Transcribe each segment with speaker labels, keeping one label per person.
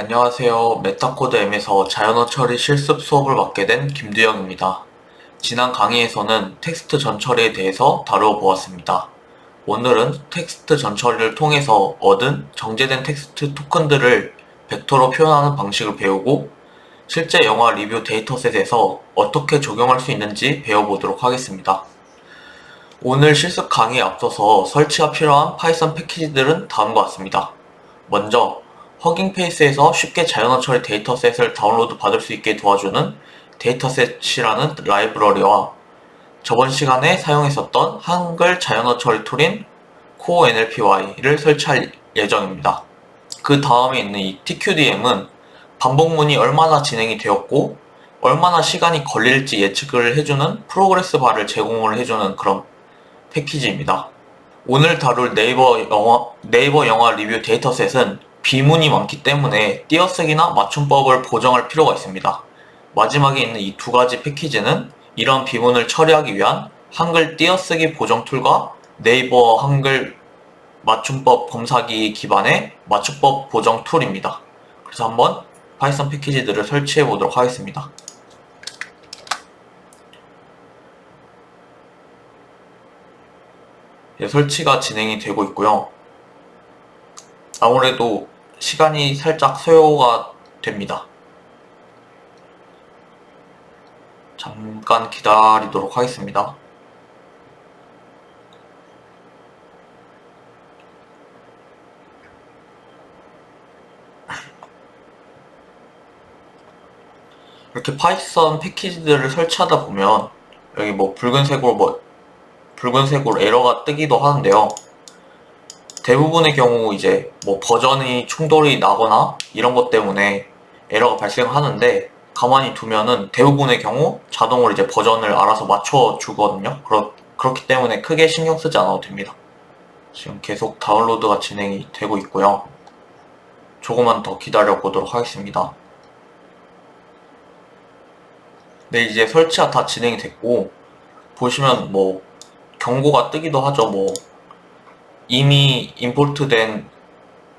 Speaker 1: 안녕하세요. 메타코드 M에서 자연어 처리 실습 수업을 맡게 된 김두영입니다. 지난 강의에서는 텍스트 전처리에 대해서 다루어보았습니다. 오늘은 텍스트 전처리를 통해서 얻은 정제된 텍스트 토큰들을 벡터로 표현하는 방식을 배우고 실제 영화 리뷰 데이터셋에서 어떻게 적용할 수 있는지 배워보도록 하겠습니다. 오늘 실습 강의에 앞서서 설치가 필요한 파이썬 패키지들은 다음과 같습니다. 먼저 허깅페이스에서 쉽게 자연어 처리 데이터셋을 다운로드 받을 수 있게 도와주는 데이터셋이라는 라이브러리와 저번 시간에 사용했었던 한글 자연어 처리 툴인 CoreNLPy를 설치할 예정입니다. 그 다음에 있는 이 TQDM은 반복문이 얼마나 진행이 되었고 얼마나 시간이 걸릴지 예측을 해주는 프로그레스 바를 제공을 해주는 그런 패키지입니다. 오늘 다룰 네이버 영화 리뷰 데이터셋은 비문이 많기 때문에 띄어쓰기나 맞춤법을 보정할 필요가 있습니다. 마지막에 있는 이 두 가지 패키지는 이런 비문을 처리하기 위한 한글 띄어쓰기 보정 툴과 네이버 한글 맞춤법 검사기 기반의 맞춤법 보정 툴입니다. 그래서 한번 파이썬 패키지들을 설치해 보도록 하겠습니다. 설치가 진행이 되고 있고요. 아무래도 시간이 살짝 소요가 됩니다. 잠깐 기다리도록 하겠습니다. 이렇게 파이썬 패키지들을 설치하다 보면 여기 붉은색으로 에러가 뜨기도 하는데요. 대부분의 경우 이제 버전이 충돌이 나거나 이런 것 때문에 에러가 발생하는데 가만히 두면은 대부분의 경우 자동으로 이제 버전을 알아서 맞춰 주거든요. 그렇기 때문에 크게 신경 쓰지 않아도 됩니다. 지금 계속 다운로드가 진행이 되고 있고요. 조금만 더 기다려 보도록 하겠습니다. 네, 이제 설치가 다 진행이 됐고 보시면 경고가 뜨기도 하죠. 이미 임포트된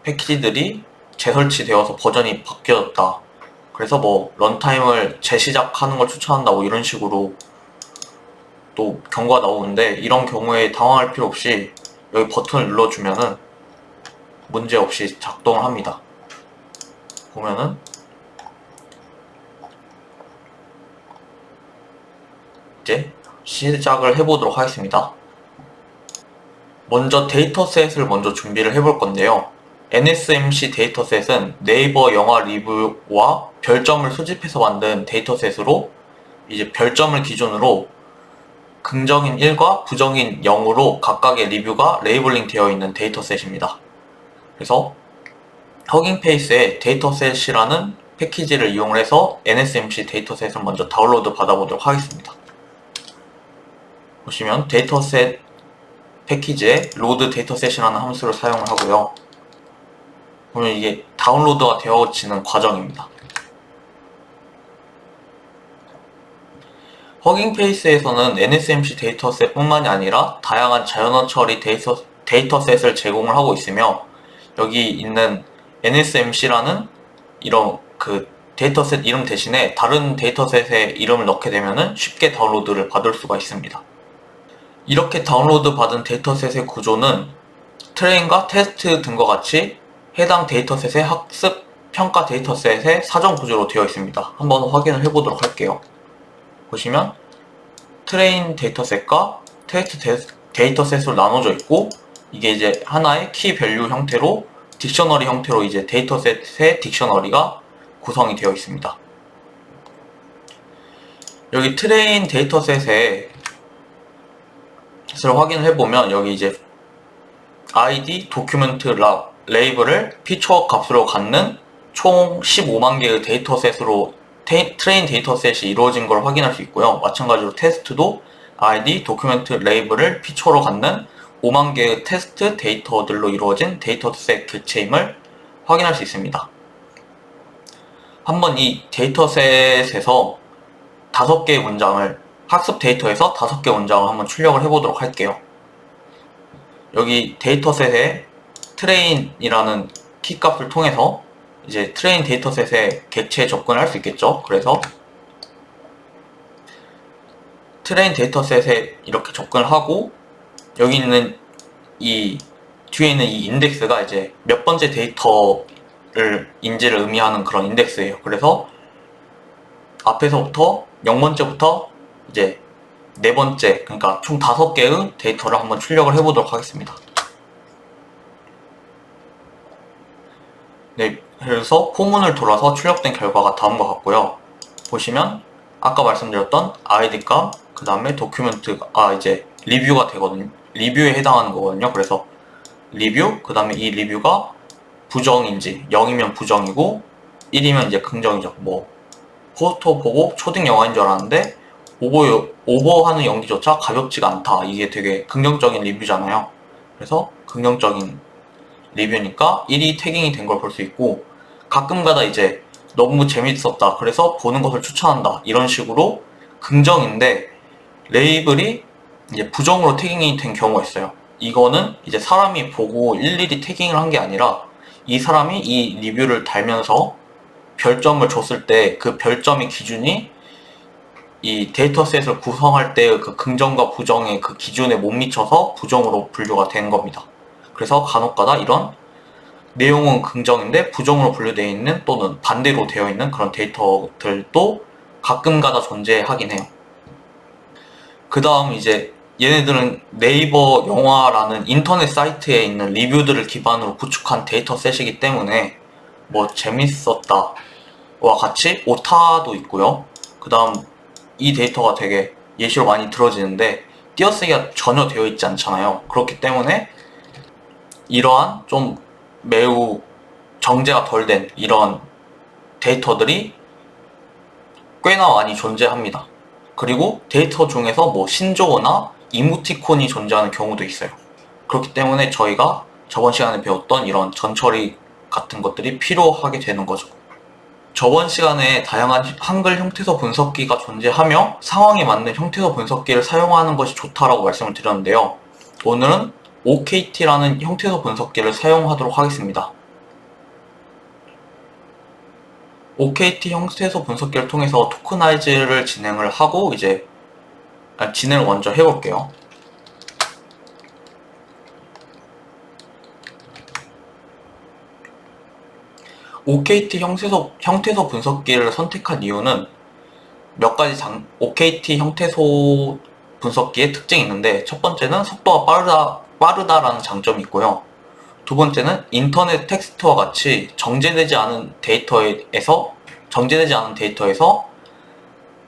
Speaker 1: 패키지들이 재설치되어서 버전이 바뀌었다. 그래서 런타임을 재시작하는 걸 추천한다. 이런 식으로 또 경고가 나오는데 이런 경우에 당황할 필요 없이 여기 버튼을 눌러주면은 문제없이 작동을 합니다. 보면은 이제 시작을 해보도록 하겠습니다. 먼저 데이터셋을 먼저 준비를 해볼 건데요. NSMC 데이터셋은 네이버 영화 리뷰와 별점을 수집해서 만든 데이터셋으로 이제 별점을 기준으로 긍정인 1과 부정인 0으로 각각의 리뷰가 레이블링 되어 있는 데이터셋입니다. 그래서 허깅페이스에 데이터셋이라는 패키지를 이용해서 NSMC 데이터셋을 먼저 다운로드 받아보도록 하겠습니다. 보시면 데이터셋 패키지에 로드 데이터셋이라는 함수를 사용을 하고요. 그러면 이게 다운로드가 되어지는 과정입니다. 허깅페이스에서는 NSMC 데이터셋 뿐만이 아니라 다양한 자연어 처리 데이터셋을 제공을 하고 있으며 여기 있는 NSMC라는 이런 데이터셋 이름 대신에 다른 데이터셋의 이름을 넣게 되면 쉽게 다운로드를 받을 수가 있습니다. 이렇게 다운로드 받은 데이터셋의 구조는 트레인과 테스트 등과 같이 해당 데이터셋의 학습 평가 데이터셋의 사전 구조로 되어 있습니다. 한번 확인을 해보도록 할게요. 보시면 트레인 데이터셋과 테스트 데이터셋으로 나눠져 있고 이게 이제 하나의 키 밸류 형태로 딕셔너리 형태로 이제 데이터셋의 딕셔너리가 구성이 되어 있습니다. 여기 트레인 데이터셋에 를 확인을 해보면 여기 이제 id 도큐멘트 레이블을 피처 값으로 갖는 총 15만 개의 데이터셋으로 트레인 데이터셋이 이루어진 걸 확인할 수 있고요. 마찬가지로 테스트도 id 도큐멘트 레이블을 피처로 갖는 5만 개의 테스트 데이터들로 이루어진 데이터셋 객체임을 확인할 수 있습니다. 한번 이 데이터셋에서 5개의 문장을 학습 데이터에서 5개 문장을 한번 출력을 해보도록 할게요. 여기 데이터셋에 트레인이라는 키값을 통해서 이제 트레인 데이터셋의 객체에 접근할 수 있겠죠. 그래서 트레인 데이터셋에 이렇게 접근을 하고, 여기 있는 이 뒤에 있는 이 인덱스가 이제 몇 번째 인지를 의미하는 그런 인덱스예요. 그래서 앞에서부터 0번째부터 이제 4번째, 그러니까 총 5개의 데이터를 한번 출력을 해보도록 하겠습니다. 네, 그래서 포문을 돌아서 출력된 결과가 다음과 같고요. 보시면 아까 말씀드렸던 id 값, 그 다음에 도큐멘트가 이제 리뷰가 되거든요. 리뷰에 해당하는 거거든요. 그래서 리뷰, 그 다음에 이 리뷰가 부정인지, 0이면 부정이고 1이면 이제 긍정이죠. 뭐 포스터 보고 초딩 영화인 줄 알았는데 오버하는 연기조차 가볍지가 않다. 이게 되게 긍정적인 리뷰잖아요. 그래서 긍정적인 리뷰니까 1이 태깅이 된 걸 볼 수 있고, 가끔가다 이제 너무 재밌었다, 그래서 보는 것을 추천한다, 이런 식으로 긍정인데 레이블이 이제 부정으로 태깅이 된 경우가 있어요. 이거는 이제 사람이 보고 일일이 태깅을 한 게 아니라 이 사람이 이 리뷰를 달면서 별점을 줬을 때 그 별점의 기준이 이 데이터셋을 구성할 때의 그 긍정과 부정의 그 기준에 못 미쳐서 부정으로 분류가 된 겁니다. 그래서 간혹가다 이런 내용은 긍정인데 부정으로 분류되어 있는, 또는 반대로 되어 있는 그런 데이터들도 가끔가다 존재하긴 해요. 그 다음 이제 얘네들은 네이버 영화라는 인터넷 사이트에 있는 리뷰들을 기반으로 구축한 데이터셋이기 때문에 뭐 재밌었다와 같이 오타도 있고요. 그 다음 이 데이터가 되게 예시로 많이 들어지는데 띄어쓰기가 전혀 되어 있지 않잖아요. 그렇기 때문에 이러한 좀 매우 정제가 덜 된 이런 데이터들이 꽤나 많이 존재합니다. 그리고 데이터 중에서 뭐 신조어나 이모티콘이 존재하는 경우도 있어요. 그렇기 때문에 저희가 저번 시간에 배웠던 이런 전처리 같은 것들이 필요하게 되는 거죠. 저번 시간에 다양한 한글 형태소 분석기가 존재하며 상황에 맞는 형태소 분석기를 사용하는 것이 좋다라고 말씀을 드렸는데요. 오늘은 OKT라는 형태소 분석기를 사용하도록 하겠습니다. OKT 형태소 분석기를 통해서 토크나이즈를 진행을 하고 진행을 먼저 해볼게요. OKT 형태소 분석기를 선택한 이유는 몇 가지 OKT 형태소 분석기의 특징이 있는데, 첫 번째는 속도가 빠르다라는 장점이 있고요. 두 번째는 인터넷 텍스트와 같이 정제되지 않은 데이터에서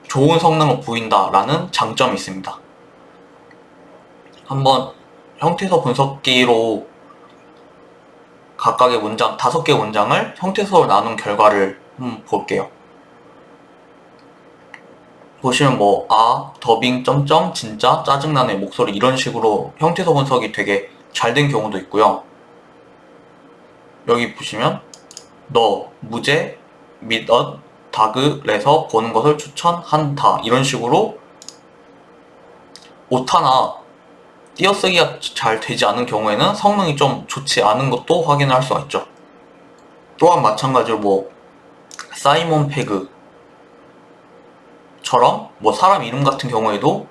Speaker 1: 좋은 성능을 보인다라는 장점이 있습니다. 한번 형태소 분석기로 각각의 문장, 5개의 문장을 형태소로 나눈 결과를 볼게요. 보시면 더빙, 진짜, 짜증나네, 목소리, 이런 식으로 형태소 분석이 되게 잘 된 경우도 있고요. 여기 보시면 너, 무제, 밑엇, 다그래서 보는 것을 추천한다, 이런 식으로 오타나 띄어쓰기가 잘 되지 않은 경우에는 성능이 좀 좋지 않은 것도 확인할 수가 있죠. 또한 마찬가지로 사이먼 페그처럼 사람 이름 같은 경우에도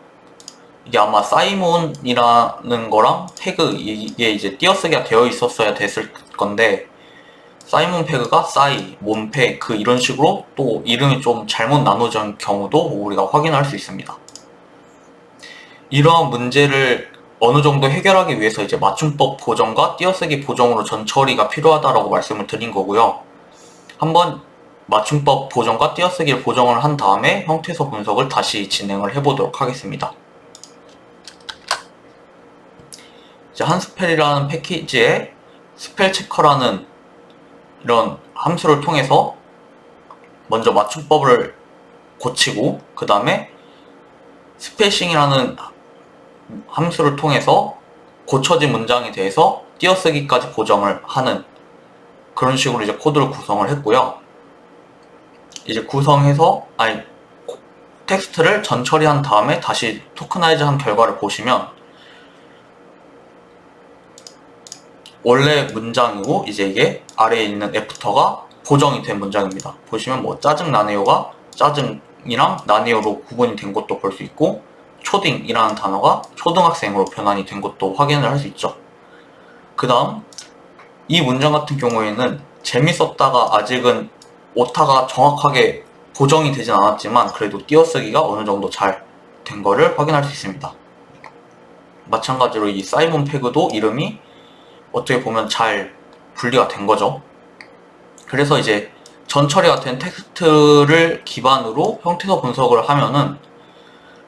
Speaker 1: 이게 아마 사이몬이라는 거랑 페그, 이게 이제 띄어쓰기가 되어 있었어야 됐을 건데, 사이먼 페그가 몬페, 이런 식으로 또 이름이 좀 잘못 나눠진 경우도 우리가 확인할 수 있습니다. 이러한 문제를 어느 정도 해결하기 위해서 이제 맞춤법 보정과 띄어쓰기 보정으로 전처리가 필요하다라고 말씀을 드린 거고요. 한번 맞춤법 보정과 띄어쓰기를 보정을 한 다음에 형태소 분석을 다시 진행을 해보도록 하겠습니다. 이제 한스펠이라는 패키지에 스펠 체커라는 이런 함수를 통해서 먼저 맞춤법을 고치고, 그 다음에 스페이싱이라는 함수를 통해서 고쳐진 문장에 대해서 띄어쓰기까지 보정을 하는 그런 식으로 이제 코드를 구성을 했고요. 이제 텍스트를 전처리한 다음에 다시 토크나이즈 한 결과를 보시면 원래 문장이고, 이제 이게 아래에 있는 애프터가 보정이 된 문장입니다. 보시면 뭐 짜증나네요가 짜증이랑 나네요로 구분이 된 것도 볼 수 있고, 초딩이라는 단어가 초등학생으로 변환이 된 것도 확인을 할 수 있죠. 그 다음 이 문장 같은 경우에는 재밌었다가 아직은 오타가 정확하게 보정이 되진 않았지만 그래도 띄어쓰기가 어느 정도 잘 된 거를 확인할 수 있습니다. 마찬가지로 이 사이먼 페그도 이름이 어떻게 보면 잘 분리가 된 거죠. 그래서 이제 전처리 같은 텍스트를 기반으로 형태소 분석을 하면은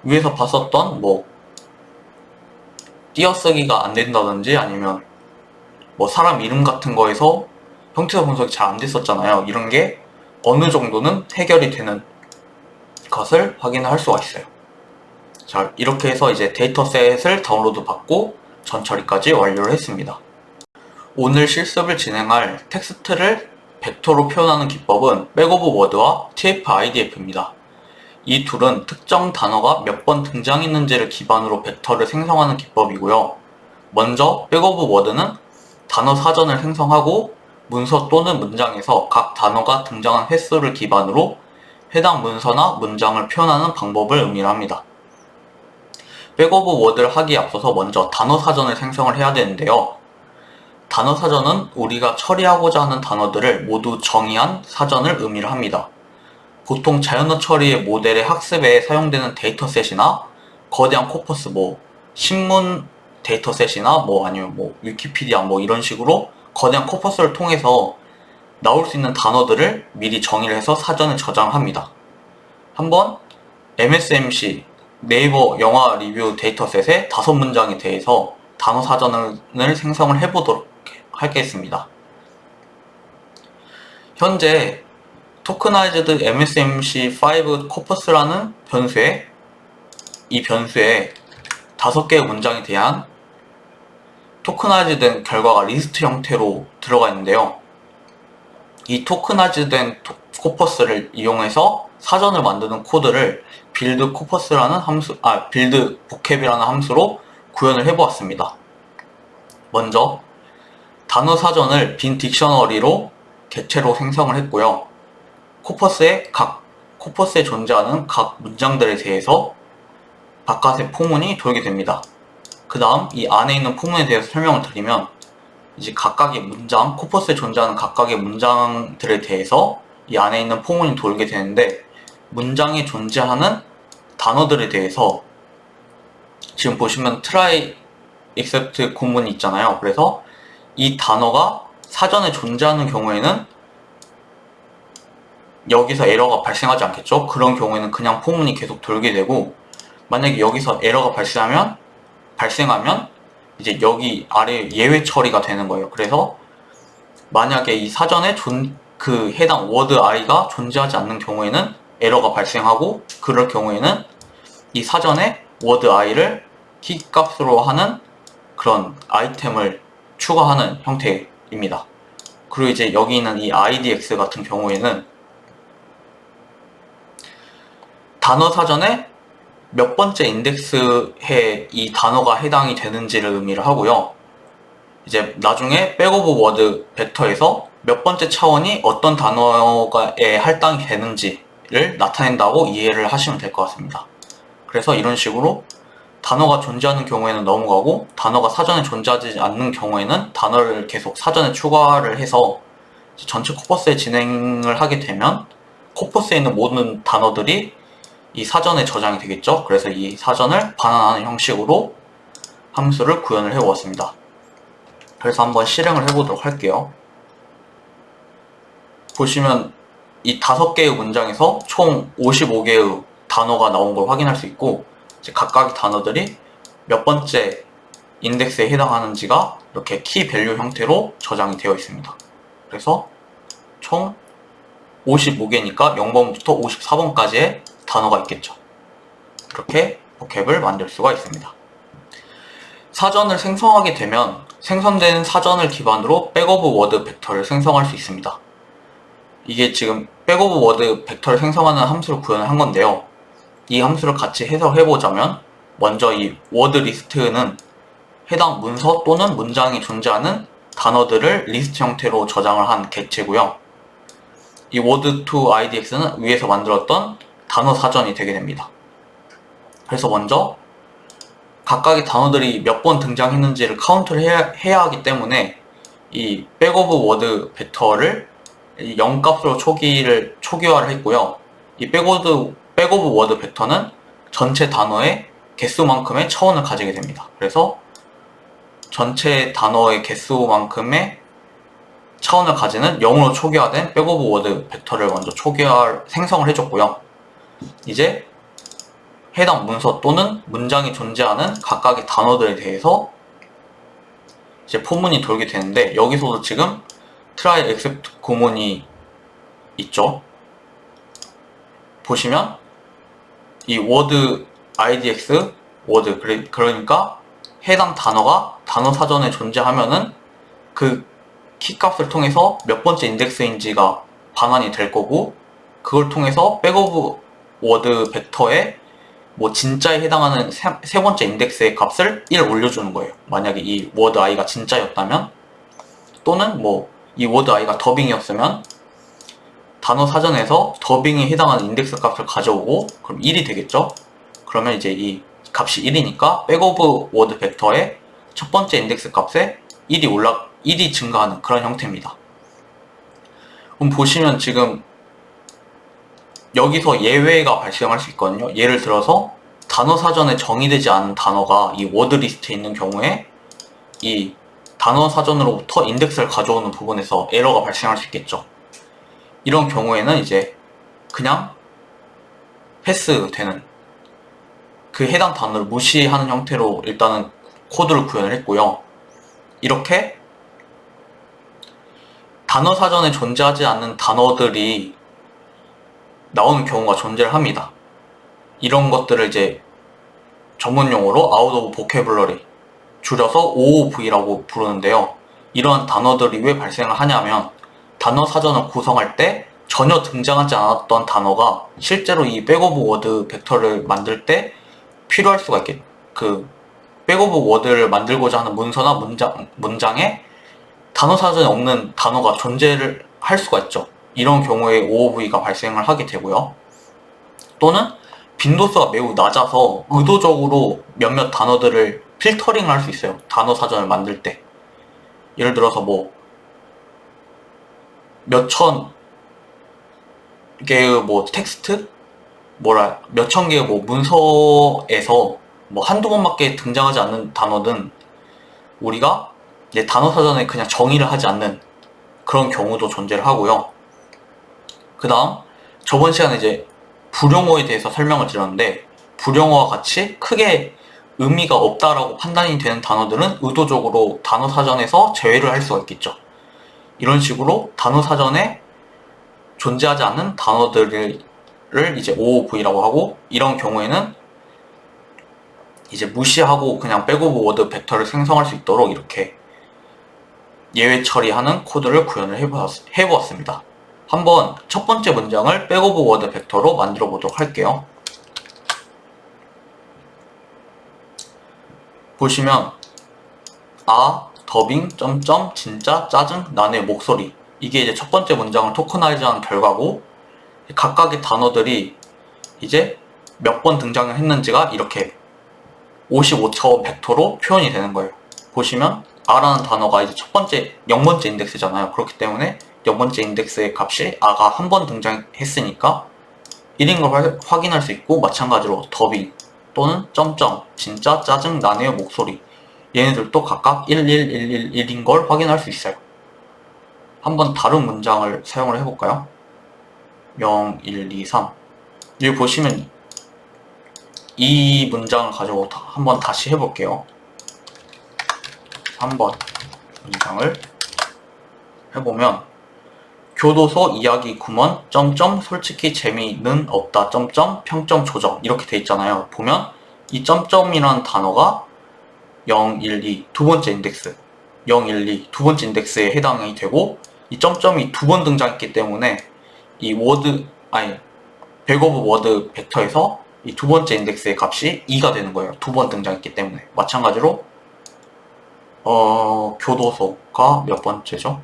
Speaker 1: 위에서 봤었던 뭐 띄어쓰기가 안 된다든지 아니면 뭐 사람 이름 같은 거에서 형태소 분석이 잘 안 됐었잖아요. 이런 게 어느 정도는 해결이 되는 것을 확인할 수가 있어요. 자, 이렇게 해서 이제 데이터셋을 다운로드 받고 전처리까지 완료를 했습니다. 오늘 실습을 진행할 텍스트를 벡터로 표현하는 기법은 백오브워드와 TF-IDF입니다. 이 둘은 특정 단어가 몇 번 등장했는지를 기반으로 벡터를 생성하는 기법이고요. 먼저 백오브워드는 단어 사전을 생성하고 문서 또는 문장에서 각 단어가 등장한 횟수를 기반으로 해당 문서나 문장을 표현하는 방법을 의미합니다. 백오브워드를 하기에 앞서서 먼저 단어 사전을 생성을 해야 되는데요. 단어 사전은 우리가 처리하고자 하는 단어들을 모두 정의한 사전을 의미를 합니다. 보통 자연어 처리의 모델의 학습에 사용되는 데이터셋이나 거대한 코퍼스, 뭐 신문 데이터셋이나 뭐 아니면 뭐 위키피디아 뭐 이런 식으로 거대한 코퍼스를 통해서 나올 수 있는 단어들을 미리 정의를 해서 사전에 저장합니다. 한번 MSMC 네이버 영화 리뷰 데이터셋의 5문장에 대해서 단어 사전을 생성을 해보도록 하겠습니다. 현재 토크나이즈드 MSMC5 코퍼스라는 변수에 이 변수에 5개의 문장에 대한 토크나이즈된 결과가 리스트 형태로 들어가 있는데요. 이 토크나이즈된 코퍼스를 이용해서 사전을 만드는 코드를 빌드 코퍼스라는 함수, 빌드 보캡이라는 함수로 구현을 해보았습니다. 먼저 단어 사전을 빈 딕셔너리로 객체로 생성을 했고요. 코퍼스에 존재하는 각 문장들에 대해서 바깥에 포문이 돌게 됩니다. 그 다음 이 안에 있는 포문에 대해서 설명을 드리면 이제 각각의 문장, 코퍼스에 존재하는 각각의 문장들에 대해서 이 안에 있는 포문이 돌게 되는데, 문장에 존재하는 단어들에 대해서 지금 보시면 try except 구문이 있잖아요. 그래서 이 단어가 사전에 존재하는 경우에는 여기서 에러가 발생하지 않겠죠. 그런 경우에는 그냥 포문이 계속 돌게 되고, 만약에 여기서 에러가 발생하면 이제 여기 아래 예외 처리가 되는 거예요. 그래서 만약에 이 사전에 그 해당 워드 i가 존재하지 않는 경우에는 에러가 발생하고, 그럴 경우에는 이 사전에 워드 i를 키값으로 하는 그런 아이템을 추가하는 형태입니다. 그리고 이제 여기 있는 이 idx 같은 경우에는 단어 사전에 몇 번째 인덱스에 이 단어가 해당이 되는지를 의미를 하고요. 이제 나중에 백오브워드 벡터에서 몇 번째 차원이 어떤 단어에 할당이 되는지를 나타낸다고 이해를 하시면 될 것 같습니다. 그래서 이런 식으로 단어가 존재하는 경우에는 넘어가고, 단어가 사전에 존재하지 않는 경우에는 단어를 계속 사전에 추가를 해서 전체 코퍼스에 진행을 하게 되면 코퍼스에 있는 모든 단어들이 이 사전에 저장이 되겠죠. 그래서 이 사전을 반환하는 형식으로 함수를 구현을 해 보았습니다. 그래서 한번 실행을 해보도록 할게요. 보시면 이 5개의 문장에서 총 55개의 단어가 나온 걸 확인할 수 있고, 이제 각각의 단어들이 몇 번째 인덱스에 해당하는지가 이렇게 키 밸류 형태로 저장이 되어 있습니다. 그래서 총 55개니까 0번부터 54번까지의 단어가 있겠죠. 이렇게 보캡을 만들 수가 있습니다. 사전을 생성하게 되면 생성된 사전을 기반으로 백오브워드 벡터를 생성할 수 있습니다. 이게 지금 백오브워드 벡터를 생성하는 함수를 구현을 한 건데요. 이 함수를 같이 해석해 보자면, 먼저 이 워드 리스트는 해당 문서 또는 문장에 존재하는 단어들을 리스트 형태로 저장을 한 객체고요. 이 word2 idx는 위에서 만들었던 단어 사전이 되게 됩니다. 그래서 먼저 각각의 단어들이 몇 번 등장했는지를 카운트를 해야 하기 때문에 이 백오브 벡터를 0값으로 초기화를 했고요. 이 백오브 워드 벡터는 전체 단어의 개수만큼의 차원을 가지게 됩니다. 그래서 전체 단어의 개수만큼의 차원을 가지는 0으로 초기화된 백오브 워드 벡터를 먼저 생성을 해줬고요. 이제 해당 문서 또는 문장이 존재하는 각각의 단어들에 대해서 이제 포문이 돌게 되는데, 여기서도 지금 try except 구문이 있죠. 보시면 이 word idx word, 그러니까 해당 단어가 단어 사전에 존재하면은 그 키값을 통해서 몇 번째 인덱스인지가 반환이 될 거고, 그걸 통해서 백오브 워드 벡터에 뭐 진짜에 해당하는 세 번째 인덱스의 값을 1 올려주는 거예요. 만약에 이 word i가 진짜였다면, 또는 뭐 이 word i가 더빙이었으면 단어 사전에서 더빙에 해당하는 인덱스 값을 가져오고, 그럼 1이 되겠죠. 그러면 이제 이 값이 1이니까 백오브 워드 벡터의 첫 번째 인덱스 값에 1이 증가하는 그런 형태입니다. 그럼 보시면 지금 여기서 예외가 발생할 수 있거든요. 예를 들어서 단어 사전에 정의되지 않은 단어가 이 워드 리스트에 있는 경우에 이 단어 사전으로부터 인덱스를 가져오는 부분에서 에러가 발생할 수 있겠죠. 이런 경우에는 이제 그냥 패스되는, 그 해당 단어를 무시하는 형태로 일단은 코드를 구현을 했고요. 이렇게 단어 사전에 존재하지 않는 단어들이 나오는 경우가 존재를 합니다. 이런 것들을 이제 전문용어로 out of vocabulary, 줄여서 OOV라고 부르는데요. 이러한 단어들이 왜 발생을 하냐면, 단어 사전을 구성할 때 전혀 등장하지 않았던 단어가 실제로 이 백오브 워드 벡터를 만들 때 필요할 수가 있겠, 그 백오브 워드를 만들고자 하는 문서나 문장에 단어 사전에 없는 단어가 존재를 할 수가 있죠. 이런 경우에 OOV가 발생을 하게 되고요. 또는 빈도수가 매우 낮아서 의도적으로 몇몇 단어들을 필터링을 할 수 있어요. 단어 사전을 만들 때. 예를 들어서 뭐 몇천 개의 뭐 텍스트? 몇천 개의 뭐 문서에서 뭐 한두 번밖에 등장하지 않는 단어는 우리가 이제 단어 사전에 그냥 정의를 하지 않는 그런 경우도 존재를 하고요. 그 다음, 저번 시간에 이제 불용어에 대해서 설명을 드렸는데, 불용어와 같이 크게 의미가 없다라고 판단이 되는 단어들은 의도적으로 단어 사전에서 제외를 할 수가 있겠죠. 이런 식으로 단어 사전에 존재하지 않는 단어들을 이제 OOV라고 하고, 이런 경우에는 이제 무시하고 그냥 백오브 워드 벡터를 생성할 수 있도록 이렇게 예외 처리하는 코드를 구현을 해보았습니다. 한번 첫 번째 문장을 백오브 워드 벡터로 만들어 보도록 할게요. 보시면 더빙 점점 진짜 짜증 나의 목소리, 이게 이제 첫 번째 문장을 토커나이즈한 결과고, 각각의 단어들이 이제 몇 번 등장을 했는지가 이렇게 55차원 벡터로 표현이 되는 거예요. 보시면 R라는 단어가 이제 첫 번째 0번째 인덱스잖아요. 그렇기 때문에 0번째 인덱스의 값이 R가 한 번 등장했으니까 1인 걸 확인할 수 있고, 마찬가지로 더빙 또는 점점 진짜 짜증 나네요 목소리, 얘네들도 각각 11111인 걸 확인할 수 있어요. 한번 다른 문장을 사용을 해볼까요? 0, 1, 2, 3. 여기 보시면 이 문장을 가지고 한번 다시 해볼게요. 3번 문장을 해보면, 교도소 이야기 구먼 점점 솔직히 재미는 없다 점점 평점 조정, 이렇게 돼 있잖아요. 보면 이 점점이라는 단어가 0, 1, 2 두 번째 인덱스, 0, 1, 2 두 번째 인덱스에 해당이 되고, 이 점점이 두 번 등장했기 때문에 이 백오브 워드 벡터에서 이 두 번째 인덱스의 값이 2가 되는 거예요. 두 번 등장했기 때문에. 마찬가지로 교도소가 몇 번째죠?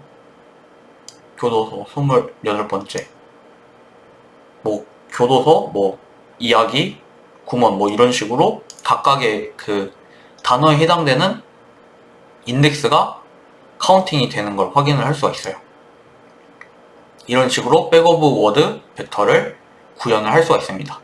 Speaker 1: 교도소 28번째. 뭐 교도소, 뭐 이야기, 구문 뭐 이런 식으로 각각의 그 단어에 해당되는 인덱스가 카운팅이 되는 걸 확인을 할 수가 있어요. 이런 식으로 백오브 워드 벡터를 구현을 할 수가 있습니다.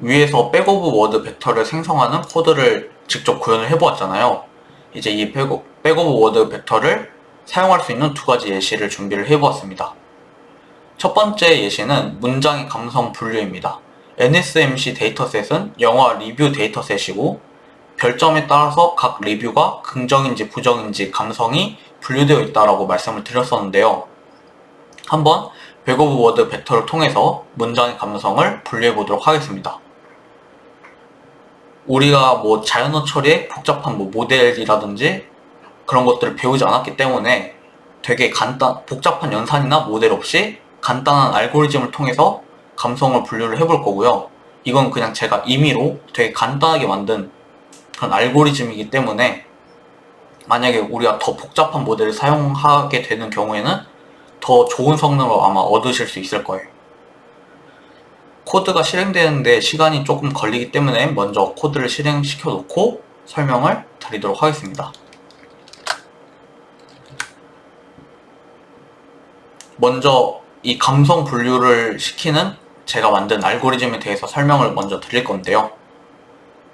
Speaker 1: 위에서 백오브 워드 벡터를 생성하는 코드를 직접 구현을 해보았잖아요. 이제 이 백오브 워드 벡터를 사용할 수 있는 두 가지 예시를 준비를 해보았습니다. 첫 번째 예시는 문장의 감성 분류입니다. NSMC 데이터셋은 영화 리뷰 데이터셋이고 별점에 따라서 각 리뷰가 긍정인지 부정인지 감성이 분류되어 있다고 말씀을 드렸었는데요. 한번 백오브 워드 벡터를 통해서 문장의 감성을 분류해 보도록 하겠습니다. 우리가 뭐 자연어 처리의 복잡한 뭐 모델이라든지 그런 것들을 배우지 않았기 때문에 되게 복잡한 연산이나 모델 없이 간단한 알고리즘을 통해서 감성을 분류를 해볼 거고요. 이건 그냥 제가 임의로 되게 간단하게 만든 그런 알고리즘이기 때문에 만약에 우리가 더 복잡한 모델을 사용하게 되는 경우에는 더 좋은 성능을 아마 얻으실 수 있을 거예요. 코드가 실행되는데 시간이 조금 걸리기 때문에 먼저 코드를 실행시켜 놓고 설명을 드리도록 하겠습니다. 먼저 이 감성 분류를 시키는 제가 만든 알고리즘에 대해서 설명을 먼저 드릴 건데요.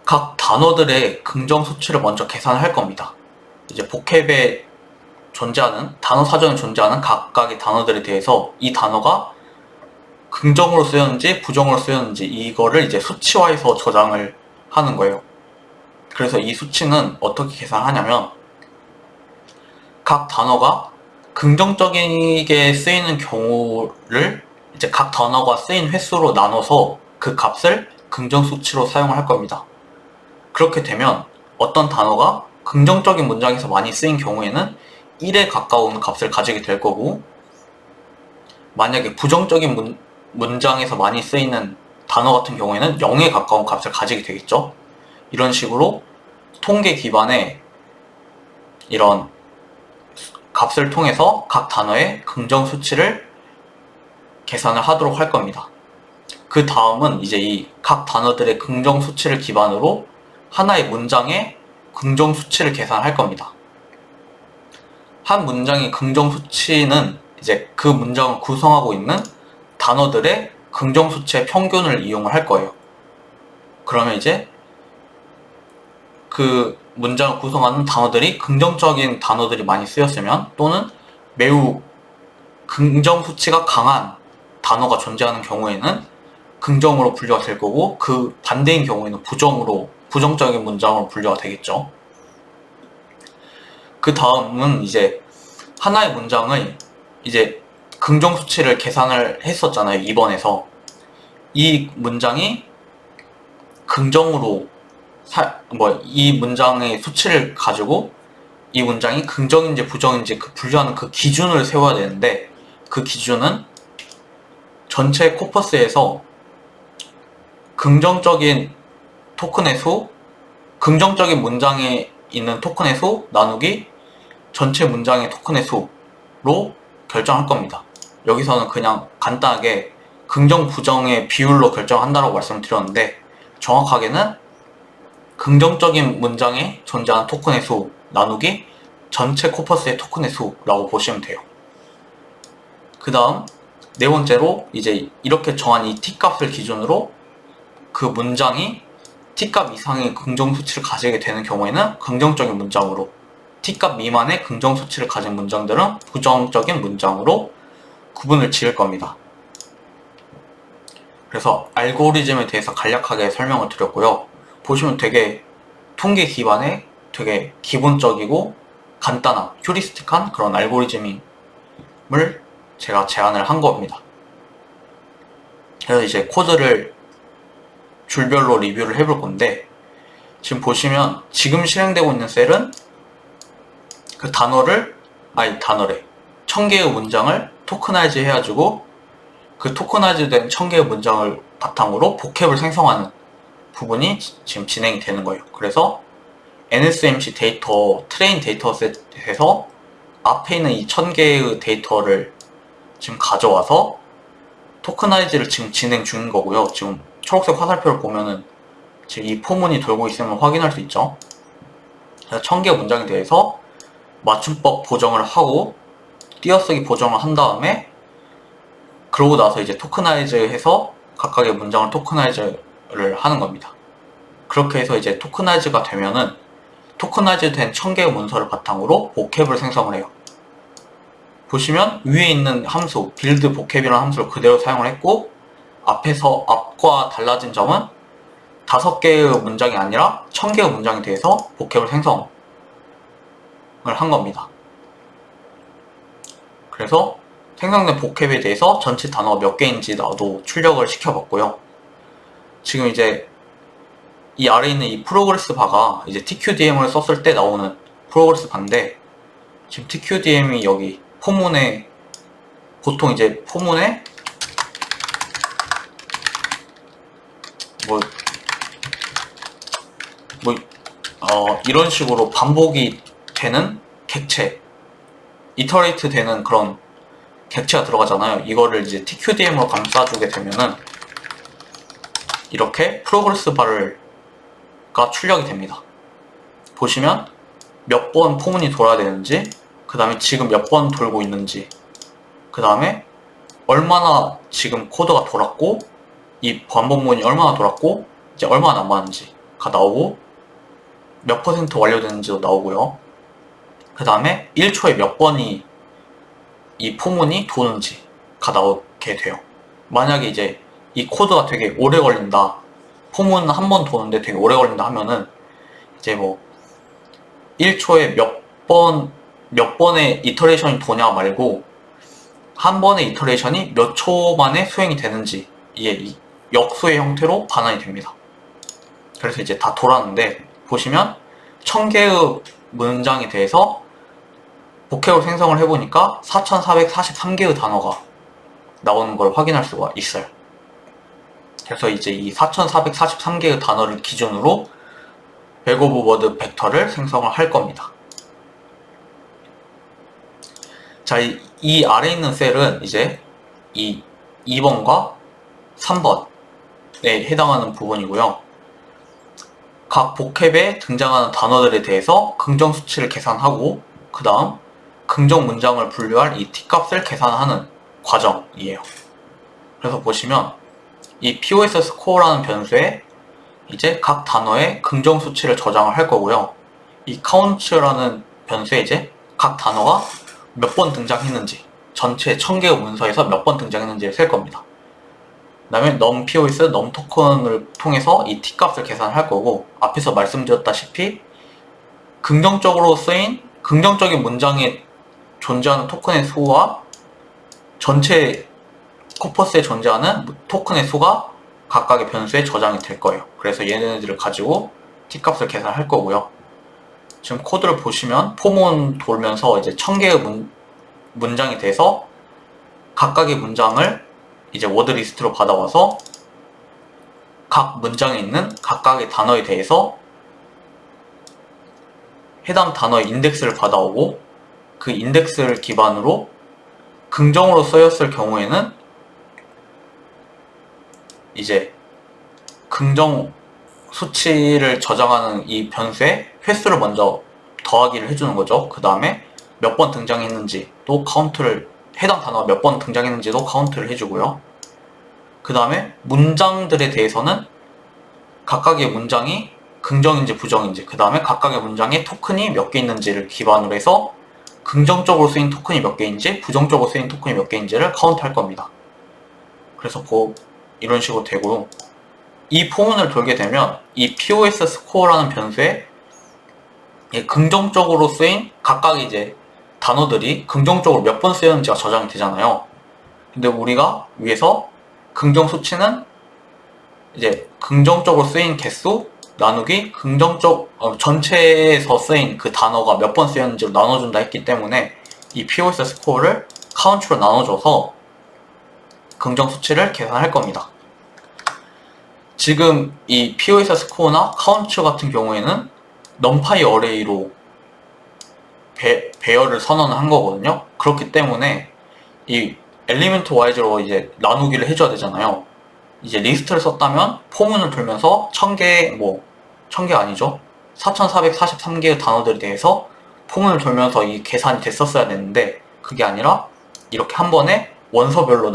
Speaker 1: 각 단어들의 긍정 수치를 먼저 계산할 겁니다. 이제 보캡에 존재하는 단어 사전에 존재하는 각각의 단어들에 대해서 이 단어가 긍정으로 쓰였는지 부정으로 쓰였는지 이거를 이제 수치화해서 저장을 하는 거예요. 그래서 이 수치는 어떻게 계산하냐면 각 단어가 긍정적이게 쓰이는 경우를 이제 각 단어가 쓰인 횟수로 나눠서 그 값을 긍정 수치로 사용을 할 겁니다. 그렇게 되면 어떤 단어가 긍정적인 문장에서 많이 쓰인 경우에는 1에 가까운 값을 가지게 될 거고, 만약에 부정적인 문장에서 많이 쓰이는 단어 같은 경우에는 0에 가까운 값을 가지게 되겠죠. 이런 식으로 통계 기반의 이런 값을 통해서 각 단어의 긍정 수치를 계산을 하도록 할 겁니다. 그 다음은 이제 이 각 단어들의 긍정 수치를 기반으로 하나의 문장의 긍정 수치를 계산할 겁니다. 한 문장의 긍정 수치는 이제 그 문장을 구성하고 있는 단어들의 긍정 수치의 평균을 이용을 할 거예요. 그러면 이제 그 문장을 구성하는 단어들이 긍정적인 단어들이 많이 쓰였으면, 또는 매우 긍정 수치가 강한 단어가 존재하는 경우에는 긍정으로 분류가 될 거고, 그 반대인 경우에는 부정적인 문장으로 분류가 되겠죠. 그 다음은 이제 하나의 문장의 이제 긍정 수치를 계산을 했었잖아요, 2번에서. 이 문장이 긍정으로 이 문장의 수치를 가지고 이 문장이 긍정인지 부정인지 분류하는 그 기준을 세워야 되는데, 그 기준은 전체 코퍼스에서 긍정적인 토큰의 수, 긍정적인 문장에 있는 토큰의 수 나누기 전체 문장의 토큰의 수로 결정할 겁니다. 여기서는 그냥 간단하게 긍정, 부정의 비율로 결정한다고 말씀드렸는데, 정확하게는 긍정적인 문장에 존재하는 토큰의 수 나누기 전체 코퍼스의 토큰의 수라고 보시면 돼요. 그 다음 네 번째로 이제 이렇게 정한 이 t값을 기준으로 그 문장이 t값 이상의 긍정 수치를 가지게 되는 경우에는 긍정적인 문장으로, t값 미만의 긍정 수치를 가진 문장들은 부정적인 문장으로 구분을 지을 겁니다. 그래서 알고리즘에 대해서 간략하게 설명을 드렸고요. 보시면 되게 통계 기반의 되게 기본적이고 간단한 휴리스틱한 그런 알고리즘을 제가 제안을 한 겁니다. 그래서 이제 코드를 줄별로 리뷰를 해볼 건데, 지금 보시면 지금 실행되고 있는 셀은 그 1000개의 문장을 토크나이즈 해가지고 그 토크나이즈 된 1000개의 문장을 바탕으로 보캡을 생성하는 부분이 지금 진행이 되는 거예요. 그래서 NSMC 데이터 트레인 데이터셋에서 앞에 있는 이 1000개의 데이터를 지금 가져와서 토크나이즈를 지금 진행 중인 거고요. 지금 초록색 화살표를 보면은 지금 이 포문이 돌고 있음을 확인할 수 있죠. 그래서 1000개의 문장에 대해서 맞춤법 보정을 하고 띄어쓰기 보정을 한 다음에 그러고 나서 이제 토크나이즈 해서 각각의 문장을 토크나이즈를 하는 겁니다. 그렇게 해서 이제 토크나이즈가 되면은 토크나이즈 된 1000개의 문서를 바탕으로 보캡을 생성을 해요. 보시면 위에 있는 함수 빌드 보캡이라는 함수를 그대로 사용을 했고 앞과 달라진 점은 5개의 문장이 아니라 1000개의 문장에 대해서 보캡을 생성을 한 겁니다. 그래서 생성된 보캡에 대해서 전체 단어가 몇 개인지 나도 출력을 시켜봤고요. 지금 이제 이 아래에 있는 이 프로그레스 바가 이제 TQDM을 썼을 때 나오는 프로그레스 바인데 지금 TQDM이 여기 포문에 보통 이제 포문에 이런 식으로 반복이 되는 객체 이터레이트 되는 그런 객체가 들어가잖아요. 이거를 이제 TQDM으로 감싸주게 되면은 이렇게 프로그레스 바가 출력이 됩니다. 보시면 몇 번 포문이 돌아야 되는지, 그 다음에 지금 몇 번 돌고 있는지, 그 다음에 얼마나 지금 코드가 돌았고 이 반복문이 얼마나 돌았고 이제 얼마나 남았는지가 나오고 몇 퍼센트 완료되는지도 나오고요. 그 다음에 1초에 몇 번이 이 포문이 도는지가 나오게 돼요. 만약에 이제 이 코드가 되게 오래 걸린다, 포문 한 번 도는데 되게 오래 걸린다 하면은 이제 뭐 1초에 몇 번의 이터레이션이 도냐 말고 한 번의 이터레이션이 몇 초 만에 수행이 되는지 이게 역수의 형태로 반환이 됩니다. 그래서 이제 다 돌았는데 보시면 1000개의 문장에 대해서 보캡을 생성을 해보니까 4443개의 단어가 나오는 걸 확인할 수가 있어요. 그래서 이제 이 4443개의 단어를 기준으로 백 오브 워드 벡터를 생성을 할 겁니다. 자, 이 아래에 있는 셀은 이제 이 2번과 3번에 해당하는 부분이고요. 각 보캡에 등장하는 단어들에 대해서 긍정 수치를 계산하고 그 다음 긍정 문장을 분류할 이 t값을 계산하는 과정이에요. 그래서 보시면 이 POS 스코어라는 변수에 이제 각 단어의 긍정 수치를 저장을 할 거고요. 이 count라는 변수에 이제 각 단어가 몇 번 등장했는지, 전체 1000개의 문서에서 몇 번 등장했는지를 셀 겁니다. 그 다음에 numPOS, numToken을 통해서 이 t값을 계산을 할 거고, 앞에서 말씀드렸다시피 긍정적으로 쓰인 긍정적인 문장에 존재하는 토큰의 수와 전체 코퍼스에 존재하는 토큰의 수가 각각의 변수에 저장이 될 거예요. 그래서 얘네들을 가지고 t값을 계산할 거고요. 지금 코드를 보시면 포문 돌면서 이제 1000개의 문장에 대해서 각각의 문장을 이제 워드 리스트로 받아와서 각 문장에 있는 각각의 단어에 대해서 해당 단어의 인덱스를 받아오고 그 인덱스를 기반으로 긍정으로 쓰였을 경우에는 이제 긍정 수치를 저장하는 이 변수에 횟수를 먼저 더하기를 해주는 거죠. 그 다음에 몇 번 등장했는지도 카운트를, 해당 단어가 몇 번 등장했는지도 카운트를 해주고요. 그 다음에 문장들에 대해서는 각각의 문장이 긍정인지 부정인지, 그 다음에 각각의 문장에 토큰이 몇 개 있는지를 기반으로 해서 긍정적으로 쓰인 토큰이 몇 개인지 부정적으로 쓰인 토큰이 몇 개인지를 카운트할 겁니다. 그래서 이런 식으로 되고요. 이 포문을 돌게 되면 이 POS 스코어라는 변수에 긍정적으로 쓰인 각각의 이제 단어들이 긍정적으로 몇 번 쓰였는지가 저장이 되잖아요. 근데 우리가 위에서 긍정 수치는 이제 긍정적으로 쓰인 개수 나누기 전체에서 쓰인 그 단어가 몇 번 쓰였는지로 나눠준다 했기 때문에 이 POS 스코어를 카운트로 나눠줘서 긍정 수치를 계산할 겁니다. 지금 이 POS 스코어나 카운트 같은 경우에는 numpy 어레이로 배열을 선언을 한 거거든요. 그렇기 때문에 이 엘리멘트 와이즈로 이제 나누기를 해줘야 되잖아요. 이제 리스트를 썼다면 포문을 돌면서 1000개, 1000개 아니죠. 4443개의 단어들에 대해서 포문을 돌면서 이 계산이 됐었어야 되는데, 그게 아니라 이렇게 한 번에 원서별로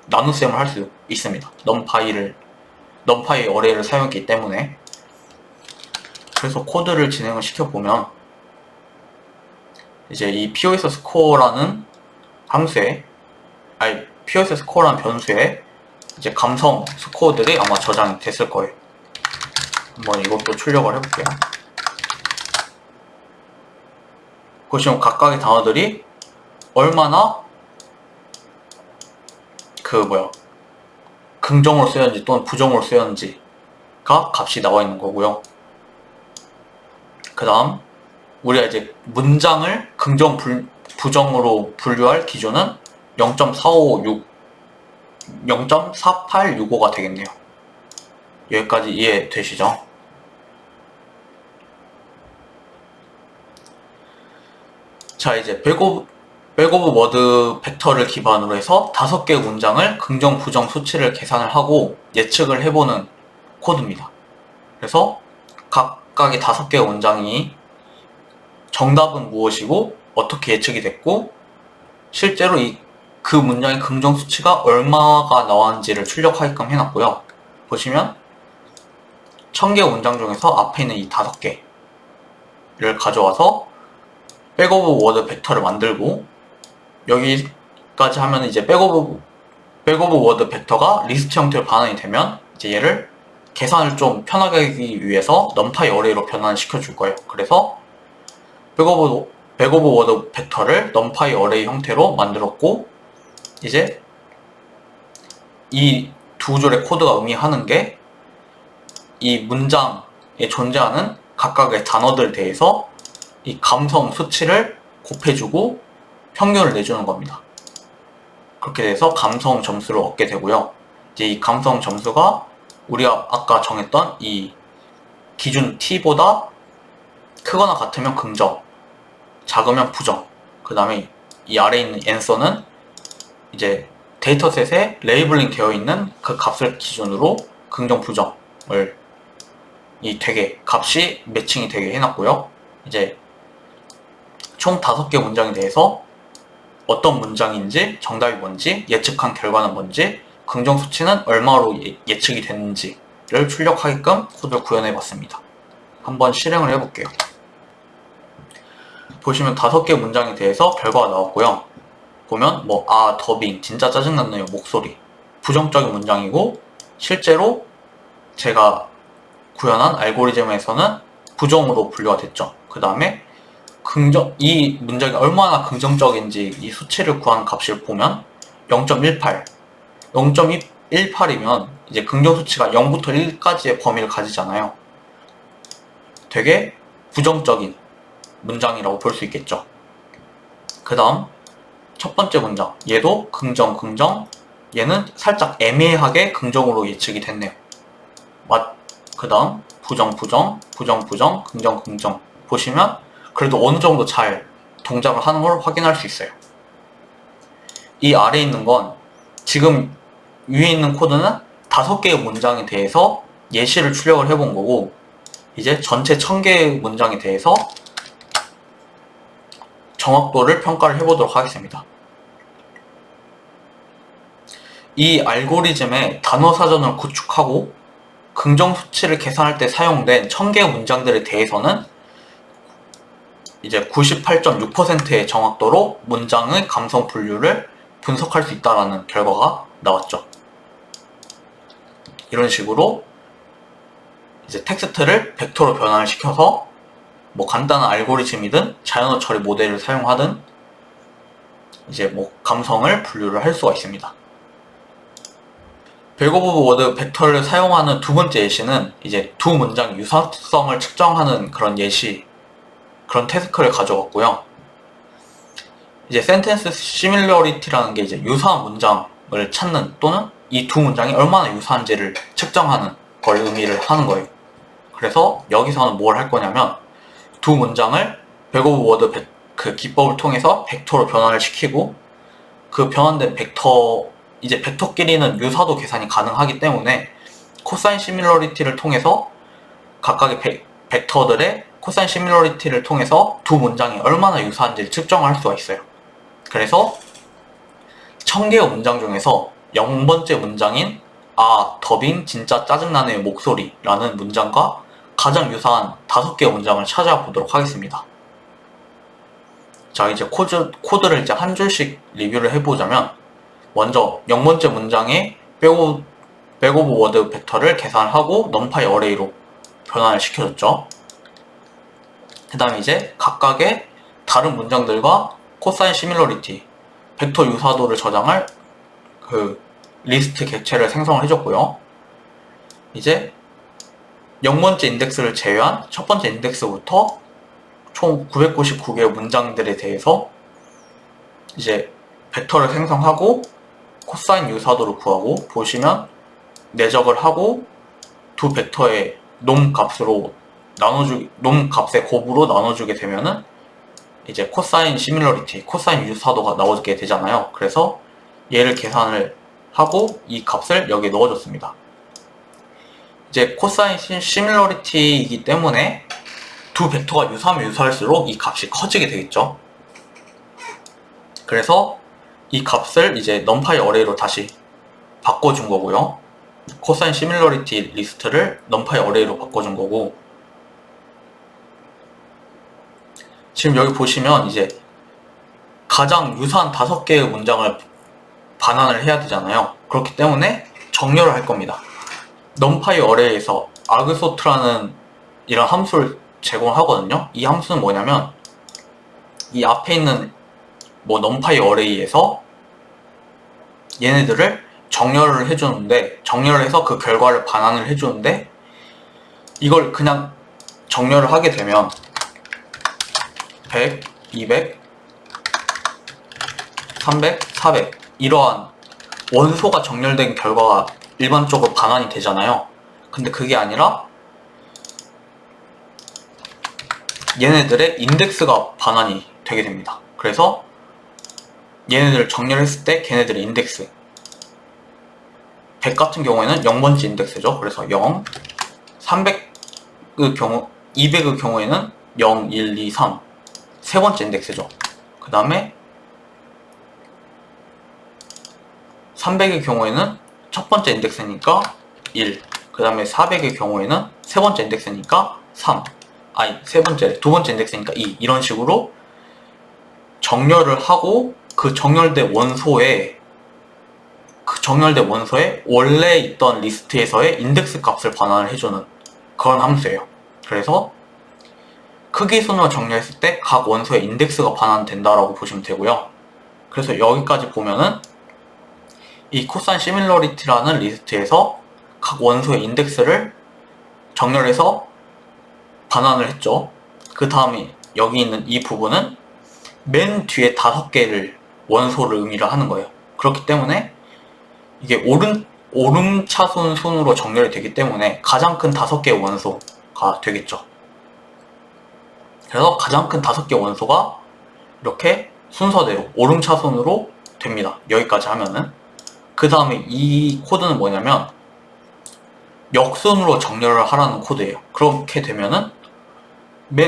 Speaker 1: 나눗셈을 할 수 있습니다. 넘파이 어레이를 사용했기 때문에. 그래서 코드를 진행을 시켜보면, 이제 이 POS 스코어라는 POS 스코어라는 변수에 이제 감성 스코어들이 아마 저장이 됐을 거예요. 한번 이것도 출력을 해볼게요. 보시면 각각의 단어들이 얼마나 긍정으로 쓰였는지 또는 부정으로 쓰였는지가 값이 나와 있는 거고요. 그 다음 우리가 이제 문장을 긍정, 부정으로 분류할 기준은 0.4865가 되겠네요. 여기까지 이해되시죠? 자, 이제 백오브 워드 벡터를 기반으로 해서 5개의 문장을 긍정, 부정 수치를 계산을 하고 예측을 해보는 코드입니다. 그래서 각각의 5개의 문장이 정답은 무엇이고 어떻게 예측이 됐고 실제로 그 문장의 긍정 수치가 얼마가 나왔는지를 출력하게끔 해놨고요. 보시면 1000개의 문장 중에서 앞에 있는 이 5개를 가져와서 백오브 워드 벡터를 만들고, 여기까지 하면 이제 백오브 워드 벡터가 리스트 형태로 반환이 되면 이제 얘를 계산을 좀 편하게 하기 위해서 넘파이 어레이로 변환시켜 줄 거예요. 그래서 백오브 워드 벡터를 넘파이 어레이 형태로 만들었고, 이제 이 두 줄의 코드가 의미하는 게 이 문장에 존재하는 각각의 단어들에 대해서 이 감성 수치를 곱해주고 평균을 내주는 겁니다. 그렇게 돼서 감성 점수를 얻게 되고요. 이제 이 감성 점수가 우리가 아까 정했던 이 기준 t보다 크거나 같으면 긍정, 작으면 부정, 그 다음에 이 아래에 있는 answer는 이제 데이터셋에 레이블링 되어 있는 그 값을 기준으로 긍정, 부정을 값이 매칭이 되게 해놨고요. 이제 총 5개 문장에 대해서 어떤 문장인지, 정답이 뭔지, 예측한 결과는 뭔지, 긍정 수치는 얼마로 예측이 됐는지를 출력하게끔 코드를 구현해봤습니다. 한번 실행을 해볼게요. 보시면 5개 문장에 대해서 결과가 나왔고요. 보면 더빙, 진짜 짜증났네요, 목소리. 부정적인 문장이고 실제로 제가 구현한 알고리즘에서는 부정으로 분류가 됐죠. 그 다음에 이 문장이 얼마나 긍정적인지 이 수치를 구한 값을 보면 0.18. 0.18이면 이제 긍정 수치가 0부터 1까지의 범위를 가지잖아요. 되게 부정적인 문장이라고 볼 수 있겠죠. 그 다음 첫 번째 문장, 얘도 긍정, 얘는 살짝 애매하게 긍정으로 예측이 됐네요. 그 다음 부정, 긍정 보시면 그래도 어느 정도 잘 동작을 하는 걸 확인할 수 있어요. 이 아래에 있는 건 지금 위에 있는 코드는 5개의 문장에 대해서 예시를 출력을 해본 거고, 이제 전체 1000개의 문장에 대해서 정확도를 평가를 해보도록 하겠습니다. 이 알고리즘의 단어 사전을 구축하고 긍정 수치를 계산할 때 사용된 1000개의 문장들에 대해서는 이제 98.6%의 정확도로 문장의 감성 분류를 분석할 수 있다는 결과가 나왔죠. 이런 식으로 이제 텍스트를 벡터로 변환을 시켜서 간단한 알고리즘이든 자연어 처리 모델을 사용하든 이제 감성을 분류를 할 수가 있습니다. 백오브 워드 벡터를 사용하는 두 번째 예시는 이제 두 문장 유사성을 측정하는 그런 태스크를 가져왔고요. 이제 센텐스 시밀러리티라는 게 이제 유사한 문장을 찾는, 또는 이 두 문장이 얼마나 유사한지를 측정하는 걸 의미를 하는 거예요. 그래서 여기서는 뭘 할 거냐면 두 문장을 백오브 워드 기법을 통해서 벡터로 변환을 시키고, 그 변환된 벡터, 이제 벡터끼리는 유사도 계산이 가능하기 때문에 코사인 시밀러리티를 통해서 각각의 벡터들의 코사인 시밀러리티를 통해서 두 문장이 얼마나 유사한지를 측정할 수가 있어요. 그래서 1000개의 문장 중에서 0번째 문장인 아, 더빙 진짜 짜증나네의 목소리라는 문장과 가장 유사한 5개의 문장을 찾아보도록 하겠습니다. 자, 이제 코드를 이제 한 줄씩 리뷰를 해보자면, 먼저 0번째 문장의 백오브 워드 벡터를 계산하고 넘파이 어레이로 변환을 시켜줬죠. 그 다음에 이제 각각의 다른 문장들과 코사인 시밀러리티, 벡터 유사도를 저장할 그 리스트 객체를 생성을 해줬고요. 이제 0번째 인덱스를 제외한 첫 번째 인덱스부터 총 999개의 문장들에 대해서 이제 벡터를 생성하고 코사인 유사도를 구하고, 보시면 내적을 하고 두 벡터의 놈 값의 곱으로 나눠주게 되면은 이제 코사인 시밀러리티, 코사인 유사도가 나오게 되잖아요. 그래서 얘를 계산을 하고 이 값을 여기에 넣어줬습니다. 이제 코사인 시밀러리티이기 때문에 두 벡터가 유사하면 유사할수록 이 값이 커지게 되겠죠. 그래서 이 값을 이제 넘파이 어레이로 다시 바꿔준 거고요. 코사인 시밀러리티 리스트를 넘파이 어레이로 바꿔준 거고, 지금 여기 보시면 이제 가장 유사한 5개의 문장을 반환을 해야 되잖아요. 그렇기 때문에 정렬을 할 겁니다. 넘파이 어레이에서 argsort라는 이런 함수를 제공하거든요. 이 함수는 뭐냐면 이 앞에 있는 넘파이 어레이에서 얘네들을 정렬을 해주는데, 정렬을 해서 그 결과를 반환을 해주는데, 이걸 그냥 정렬을 하게 되면 100, 200, 300, 400 이러한 원소가 정렬된 결과가 일반적으로 반환이 되잖아요. 근데 그게 아니라 얘네들의 인덱스가 반환이 되게 됩니다. 그래서 얘네들을 정렬했을 때 걔네들의 인덱스, 100 같은 경우에는 0번째 인덱스죠. 그래서 0, 300의 경우, 200의 경우에는 0, 1, 2, 3 세 번째 인덱스죠. 그 다음에 300의 경우에는 첫 번째 인덱스니까 1, 그 다음에 400의 경우에는 세 번째 인덱스니까 3, 두 번째 인덱스니까 2, 이런 식으로 정렬을 하고 그 정렬된 원소에 원래 있던 리스트에서의 인덱스 값을 반환을 해주는 그런 함수예요. 그래서 크기 순으로 정렬했을 때 각 원소의 인덱스가 반환된다라고 보시면 되고요. 그래서 여기까지 보면은 이 코사인 시밀러리티라는 리스트에서 각 원소의 인덱스를 정렬해서 반환을 했죠. 그 다음에 여기 있는 이 부분은 맨 뒤에 5개를 원소를 의미를 하는 거예요. 그렇기 때문에 이게 오름차순 순으로 정렬이 되기 때문에 가장 큰 5개의 원소가 되겠죠. 그래서 가장 큰 5개의 원소가 이렇게 순서대로 오름차순으로 됩니다. 여기까지 하면은. 그 다음에 이 코드는 뭐냐면 역순으로 정렬을 하라는 코드예요. 그렇게 되면은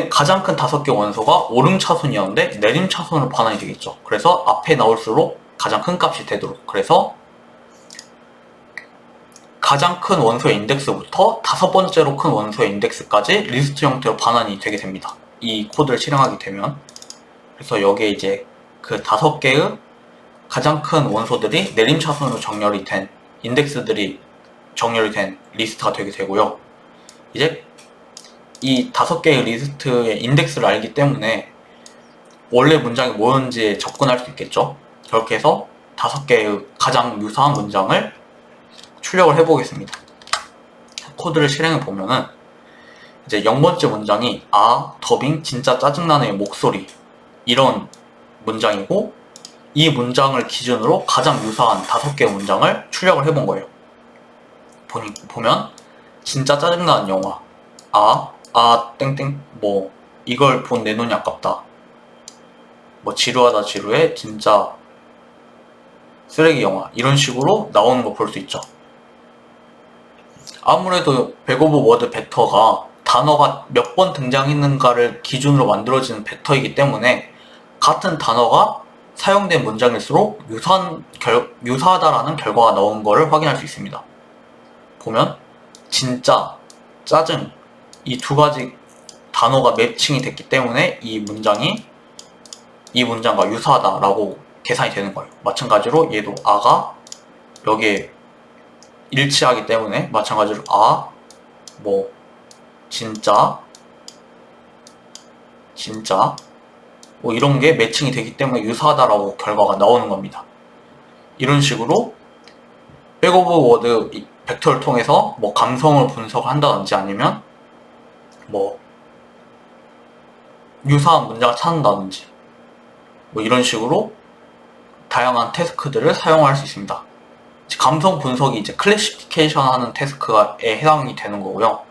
Speaker 1: 가장 큰 5개 원소가 오름차순이었는데 내림차순으로 반환이 되겠죠. 그래서 앞에 나올수록 가장 큰 값이 되도록, 그래서 가장 큰 원소의 인덱스부터 5번째로 큰 원소의 인덱스까지 리스트 형태로 반환이 되게 됩니다. 이 코드를 실행하게 되면. 그래서 여기에 이제 그 5개의 가장 큰 원소들이 내림차순으로 정렬이 된 인덱스들이 정렬이 된 리스트가 되게 되고요. 이제 이 5개의 리스트의 인덱스를 알기 때문에 원래 문장이 뭐였는지에 접근할 수 있겠죠. 그렇게 해서 5개의 가장 유사한 문장을 출력을 해보겠습니다. 코드를 실행해 보면은 이제 0번째 문장이 아, 더빙 진짜 짜증나네의 목소리, 이런 문장이고, 이 문장을 기준으로 가장 유사한 5개의 문장을 출력을 해본 거예요. 보면 진짜 짜증나는 영화, 땡땡, 이걸 본 내 눈이 아깝다, 지루하다 지루해, 진짜 쓰레기 영화 이런 식으로 나오는 거 볼 수 있죠. 아무래도 백 오브 워드 벡터가 단어가 몇 번 등장했는가를 기준으로 만들어지는 벡터이기 때문에 같은 단어가 사용된 문장일수록 유사하다라는 결과가 나온 것을 확인할 수 있습니다. 보면 진짜, 짜증 이 두 가지 단어가 매칭이 됐기 때문에 이 문장과 유사하다라고 계산이 되는 거예요. 마찬가지로 얘도 아가 여기에 일치하기 때문에 마찬가지로 진짜 뭐 이런 게 매칭이 되기 때문에 유사하다라고 결과가 나오는 겁니다. 이런 식으로 백 오브 워드 벡터를 통해서 뭐 감성을 분석한다든지 아니면 뭐 유사한 문장을 찾는다든지 뭐 이런 식으로 다양한 태스크들을 사용할 수 있습니다. 감성 분석이 이제 클래시피케이션 하는 태스크에 해당이 되는 거고요.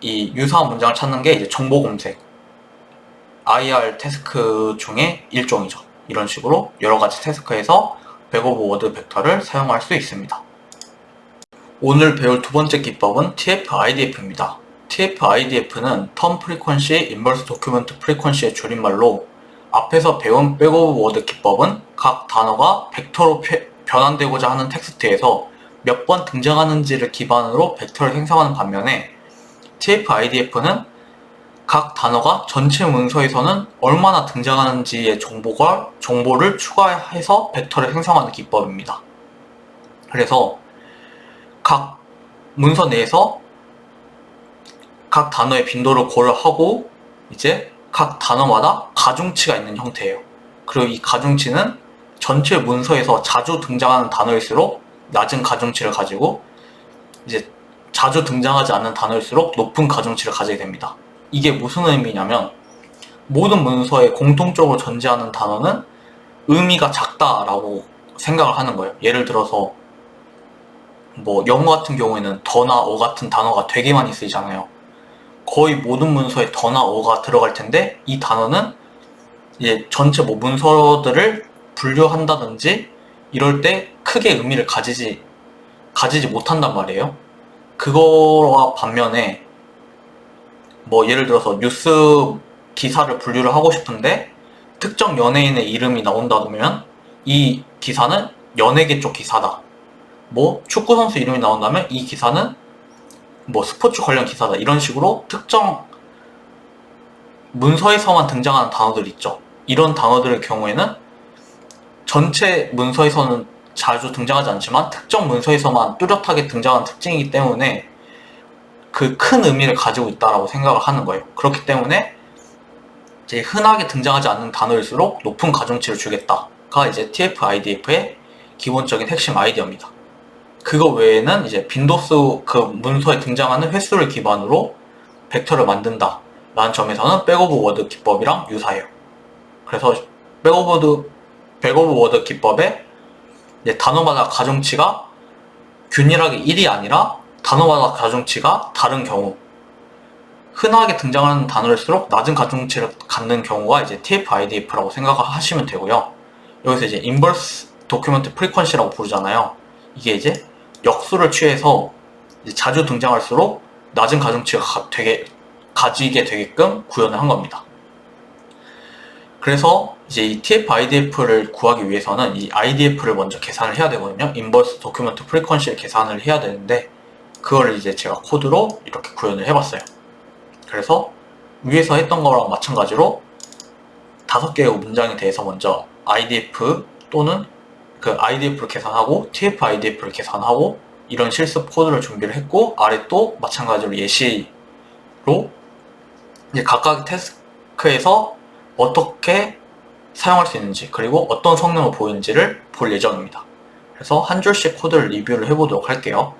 Speaker 1: 이 유사한 문장을 찾는 게 이제 정보 검색, IR 태스크 중에 일종이죠. 이런 식으로 여러 가지 태스크에서 백 오브 워드 벡터를 사용할 수 있습니다. 오늘 배울 두 번째 기법은 TF-IDF입니다. TF-IDF는 Term Frequency Inverse Document Frequency의 줄임말로 앞에서 배운 백 오브 워드 기법은 각 단어가 벡터로 변환되고자 하는 텍스트에서 몇 번 등장하는지를 기반으로 벡터를 생성하는 반면에 TF-IDF는 각 단어가 전체 문서에서는 얼마나 등장하는지의 정보를 추가해서 벡터를 생성하는 기법입니다. 그래서 각 문서 내에서 각 단어의 빈도를 고려하고 이제 각 단어마다 가중치가 있는 형태예요. 그리고 이 가중치는 전체 문서에서 자주 등장하는 단어일수록 낮은 가중치를 가지고 이제 자주 등장하지 않는 단어일수록 높은 가중치를 가지게 됩니다. 이게 무슨 의미냐면 모든 문서에 공통적으로 존재하는 단어는 의미가 작다라고 생각을 하는 거예요. 예를 들어서 뭐 영어 같은 경우에는 더나 어 같은 단어가 되게 많이 쓰이잖아요. 거의 모든 문서에 더나 어가 들어갈 텐데 이 단어는 이제 전체 뭐 문서들을 분류한다든지 이럴 때 크게 의미를 가지지 못한단 말이에요. 그거와 반면에 뭐 예를 들어서 뉴스 기사를 분류를 하고 싶은데 특정 연예인의 이름이 나온다면 이 기사는 연예계 쪽 기사다. 뭐 축구 선수 이름이 나온다면 이 기사는 뭐 스포츠 관련 기사다. 이런 식으로 특정 문서에서만 등장하는 단어들 있죠. 이런 단어들의 경우에는 전체 문서에서는 자주 등장하지 않지만 특정 문서에서만 뚜렷하게 등장하는 특징이기 때문에 그 큰 의미를 가지고 있다라고 생각을 하는 거예요. 그렇기 때문에 이제 흔하게 등장하지 않는 단어일수록 높은 가중치를 주겠다가 이제 TF-IDF의 기본적인 핵심 아이디어입니다. 그거 외에는 이제 빈도수 그 문서에 등장하는 횟수를 기반으로 벡터를 만든다 라는 점에서는 백 오브 워드 기법이랑 유사해요. 그래서 백 오브 워드 기법에 이제 단어마다 가중치가 균일하게 1이 아니라 단어마다 가중치가 다른 경우, 흔하게 등장하는 단어일수록 낮은 가중치를 갖는 경우가 이제 TF-IDF라고 생각하시면 되고요. 여기서 이제 인버스 도큐먼트 프리퀀시라고 부르잖아요. 이게 이제 역수를 취해서 이제 자주 등장할수록 낮은 가중치가 가지게 되게끔 구현을 한 겁니다. 그래서 이제 이 TF-IDF를 구하기 위해서는 이 IDF를 먼저 계산을 해야 되거든요. 인버스 도큐먼트 프리퀀시를 계산을 해야 되는데 그걸 이제 제가 코드로 이렇게 구현을 해봤어요. 그래서 위에서 했던 거랑 마찬가지로 5개의 문장에 대해서 먼저 IDF 또는 그 IDF를 계산하고 TF-IDF를 계산하고 이런 실습 코드를 준비를 했고 아래 또 마찬가지로 예시로 이제 각각의 태스크에서 어떻게 사용할 수 있는지 그리고 어떤 성능을 보이는지를 볼 예정입니다. 그래서 한 줄씩 코드를 리뷰를 해보도록 할게요.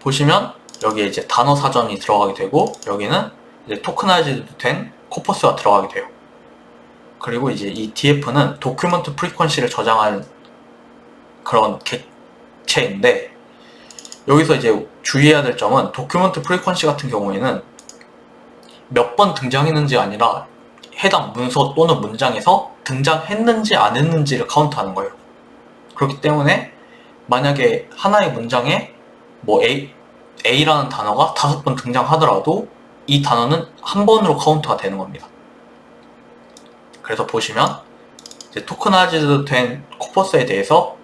Speaker 1: 보시면 여기에 이제 단어 사전이 들어가게 되고 여기는 이제 토크나이즈드 된 코퍼스가 들어가게 돼요. 그리고 이제 이 DF는 도큐먼트 프리퀀시를 저장할 그런 객체인데 여기서 이제 주의해야 될 점은 도큐먼트 프리퀀시 같은 경우에는 몇 번 등장했는지 아니라 해당 문서 또는 문장에서 등장했는지 안 했는지를 카운트하는 거예요. 그렇기 때문에 만약에 하나의 문장에 뭐 A라는 단어가 5번 등장하더라도 이 단어는 한 번으로 카운트가 되는 겁니다. 그래서 보시면 이제 토크나이즈드 된 코퍼스에 대해서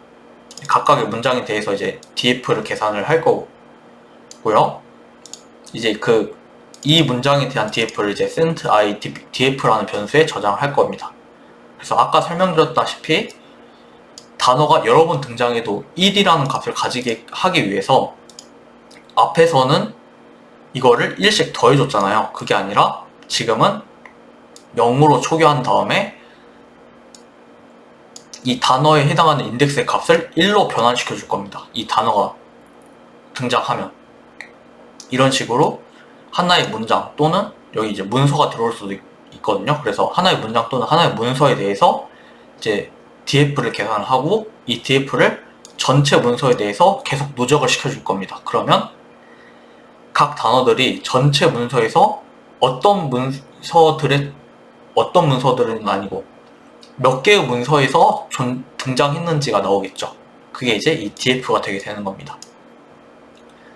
Speaker 1: 각각의 문장에 대해서 이제 DF를 계산을 할 거고요. 이제 이 문장에 대한 DF를 이제 send_i df라는 변수에 저장을 할 겁니다. 그래서 아까 설명드렸다시피 단어가 여러 번 등장해도 1이라는 값을 가지게 하기 위해서 앞에서는 이거를 1씩 더해줬잖아요. 그게 아니라 지금은 0으로 초기화한 다음에 이 단어에 해당하는 인덱스의 값을 1로 변환시켜 줄 겁니다. 이 단어가 등장하면. 이런 식으로 하나의 문장 또는 여기 이제 문서가 들어올 수도 있거든요. 그래서 하나의 문장 또는 하나의 문서에 대해서 이제 DF를 계산을 하고 이 DF를 전체 문서에 대해서 계속 누적을 시켜줄 겁니다. 그러면 각 단어들이 전체 문서에서 어떤 문서들은 아니고 몇 개의 문서에서 등장했는지가 나오겠죠. 그게 이제 이 DF가 되게 되는 겁니다.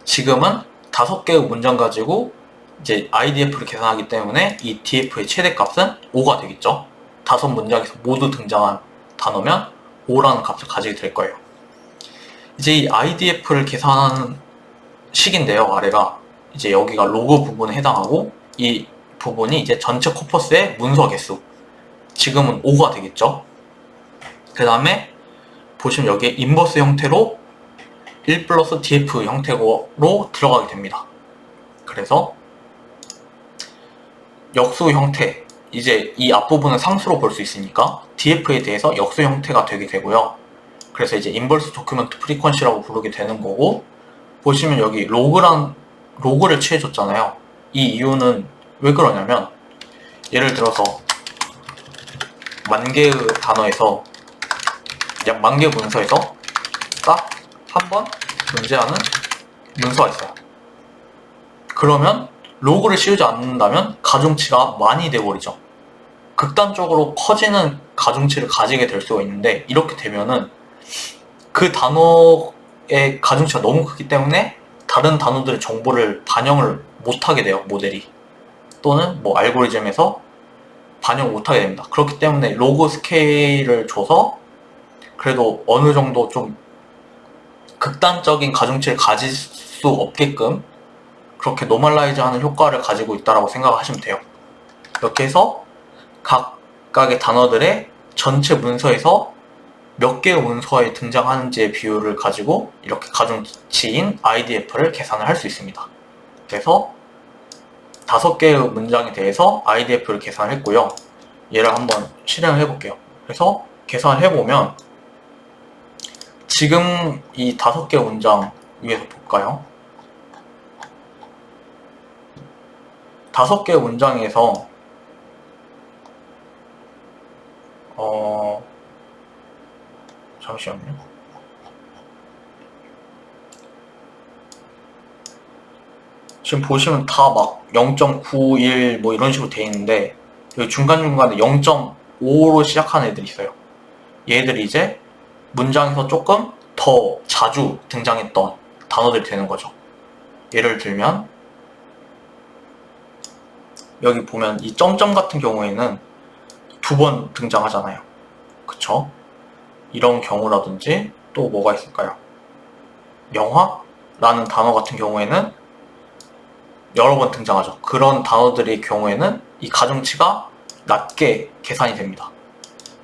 Speaker 1: 지금은 5개의 문장 가지고 이제 IDF를 계산하기 때문에 이 DF의 최대값은 5가 되겠죠. 5문장에서 모두 등장한 단어면 5라는 값을 가지게 될 거예요. 이제 이 IDF를 계산하는 식인데요. 아래가 이제 여기가 로그 부분에 해당하고 이 부분이 이제 전체 코퍼스의 문서 개수, 지금은 5가 되겠죠. 그 다음에 보시면 여기에 인버스 형태로 1 플러스 df 형태로 들어가게 됩니다. 그래서 역수 형태, 이제 이 앞부분은 상수로 볼 수 있으니까 df에 대해서 역수 형태가 되게 되고요. 그래서 이제 인버스 도큐먼트 프리퀀시라고 부르게 되는 거고, 보시면 여기 로그를 취해줬잖아요. 이 이유는 왜 그러냐면, 예를 들어서 10,000개의 단어에서 약 10,000개 문서에서 딱 한 번 존재하는 문서가 있어요. 그러면 로그를 씌우지 않는다면 가중치가 많이 돼버리죠. 극단적으로 커지는 가중치를 가지게 될 수가 있는데, 이렇게 되면은 그 단어의 가중치가 너무 크기 때문에 다른 단어들의 정보를 반영을 못하게 돼요, 모델이. 또는 뭐 알고리즘에서 반영 못하게 됩니다. 그렇기 때문에 로그 스케일을 줘서 그래도 어느 정도 좀 극단적인 가중치를 가질 수 없게끔 그렇게 노멀라이즈 하는 효과를 가지고 있다고 생각하시면 돼요. 이렇게 해서 각각의 단어들의 전체 문서에서 몇 개의 문서에 등장하는지의 비율을 가지고 이렇게 가중치인 IDF를 계산을 할 수 있습니다. 그래서 5개의 문장에 대해서 IDF를 계산했고요. 얘를 한번 실행을 해볼게요. 그래서 계산을 해보면 지금 이 5개 문장 위에서 볼까요? 5개 문장에서 잠시만요. 지금 보시면 다 막 0.91 뭐 이런 식으로 돼 있는데 여기 중간중간에 0.5로 시작하는 애들이 있어요. 얘들이 이제 문장에서 조금 더 자주 등장했던 단어들이 되는 거죠. 예를 들면 여기 보면 이 점점 같은 경우에는 2번 등장하잖아요. 그쵸? 이런 경우라든지 또 뭐가 있을까요? 영화라는 단어 같은 경우에는 여러 번 등장하죠. 그런 단어들의 경우에는 이 가중치가 낮게 계산이 됩니다.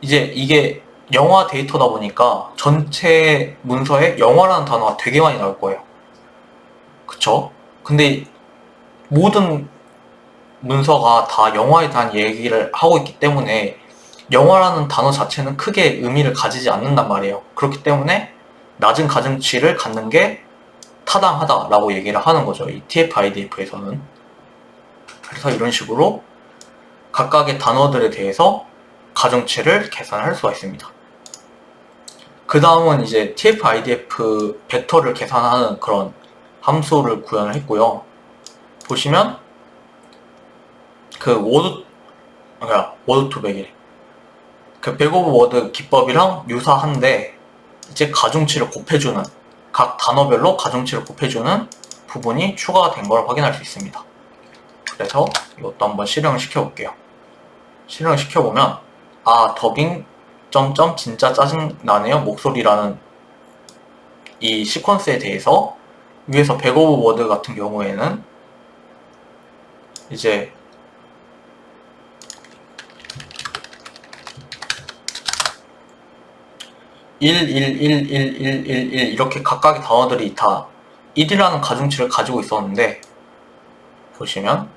Speaker 1: 이제 이게 영화 데이터다 보니까 전체 문서에 영화라는 단어가 되게 많이 나올 거예요. 그쵸? 근데 모든 문서가 다 영화에 대한 얘기를 하고 있기 때문에 영화라는 단어 자체는 크게 의미를 가지지 않는단 말이에요. 그렇기 때문에 낮은 가중치를 갖는 게 타당하다라고 얘기를 하는 거죠. 이 TF-IDF에서는. 그래서 이런 식으로 각각의 단어들에 대해서 가중치를 계산할 수가 있습니다. 그 다음은 이제 TF-IDF 벡터를 계산하는 그런 함수를 구현을 했고요. 보시면 그 워드 투 백이래. 그 백오브 워드 기법이랑 유사한데 이제 가중치를 곱해주는, 각 단어별로 가중치를 곱해주는 부분이 추가가 된 걸 확인할 수 있습니다. 그래서 이것도 한번 실행을 시켜볼게요. 실행을 시켜보면 더빙 점점 진짜 짜증나네요 목소리라는 이 시퀀스에 대해서 위에서 백 오브 워드 같은 경우에는 이제 이렇게 각각의 단어들이 다 1이라는 가중치를 가지고 있었는데, 보시면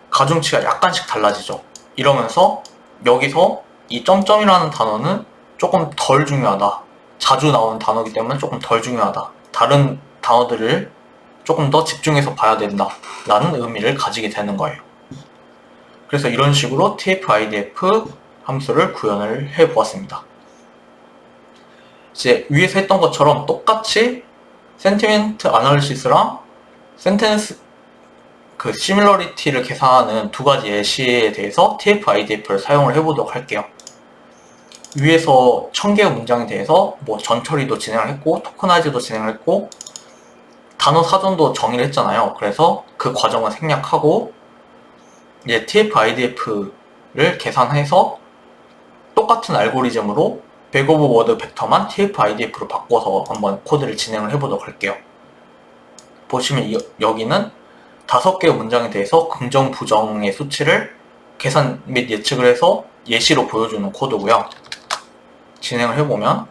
Speaker 1: 가중치가 약간씩 달라지죠. 이러면서 여기서 이 점점이라는 단어는 조금 덜 중요하다, 자주 나오는 단어이기 때문에 조금 덜 중요하다, 다른 단어들을 조금 더 집중해서 봐야 된다 라는 의미를 가지게 되는 거예요. 그래서 이런 식으로 TF-IDF 함수를 구현을 해 보았습니다. 이제 위에서 했던 것처럼 똑같이 센티멘트 아날리시스랑 센텐스 시밀러리티를 계산하는 두 가지 예시에 대해서 TF-IDF를 사용을 해보도록 할게요. 위에서 1000개의 문장에 대해서 뭐 전처리도 진행을 했고 토커나이즈도 진행을 했고 단어 사전도 정의를 했잖아요. 그래서 그 과정을 생략하고 이제 TF-IDF를 계산해서 똑같은 알고리즘으로 백 오브 워드 벡터만 TF-IDF로 바꿔서 한번 코드를 진행을 해보도록 할게요. 보시면 여기는 5개의 문장에 대해서 긍정, 부정의 수치를 계산 및 예측을 해서 예시로 보여주는 코드고요. 진행을 해보면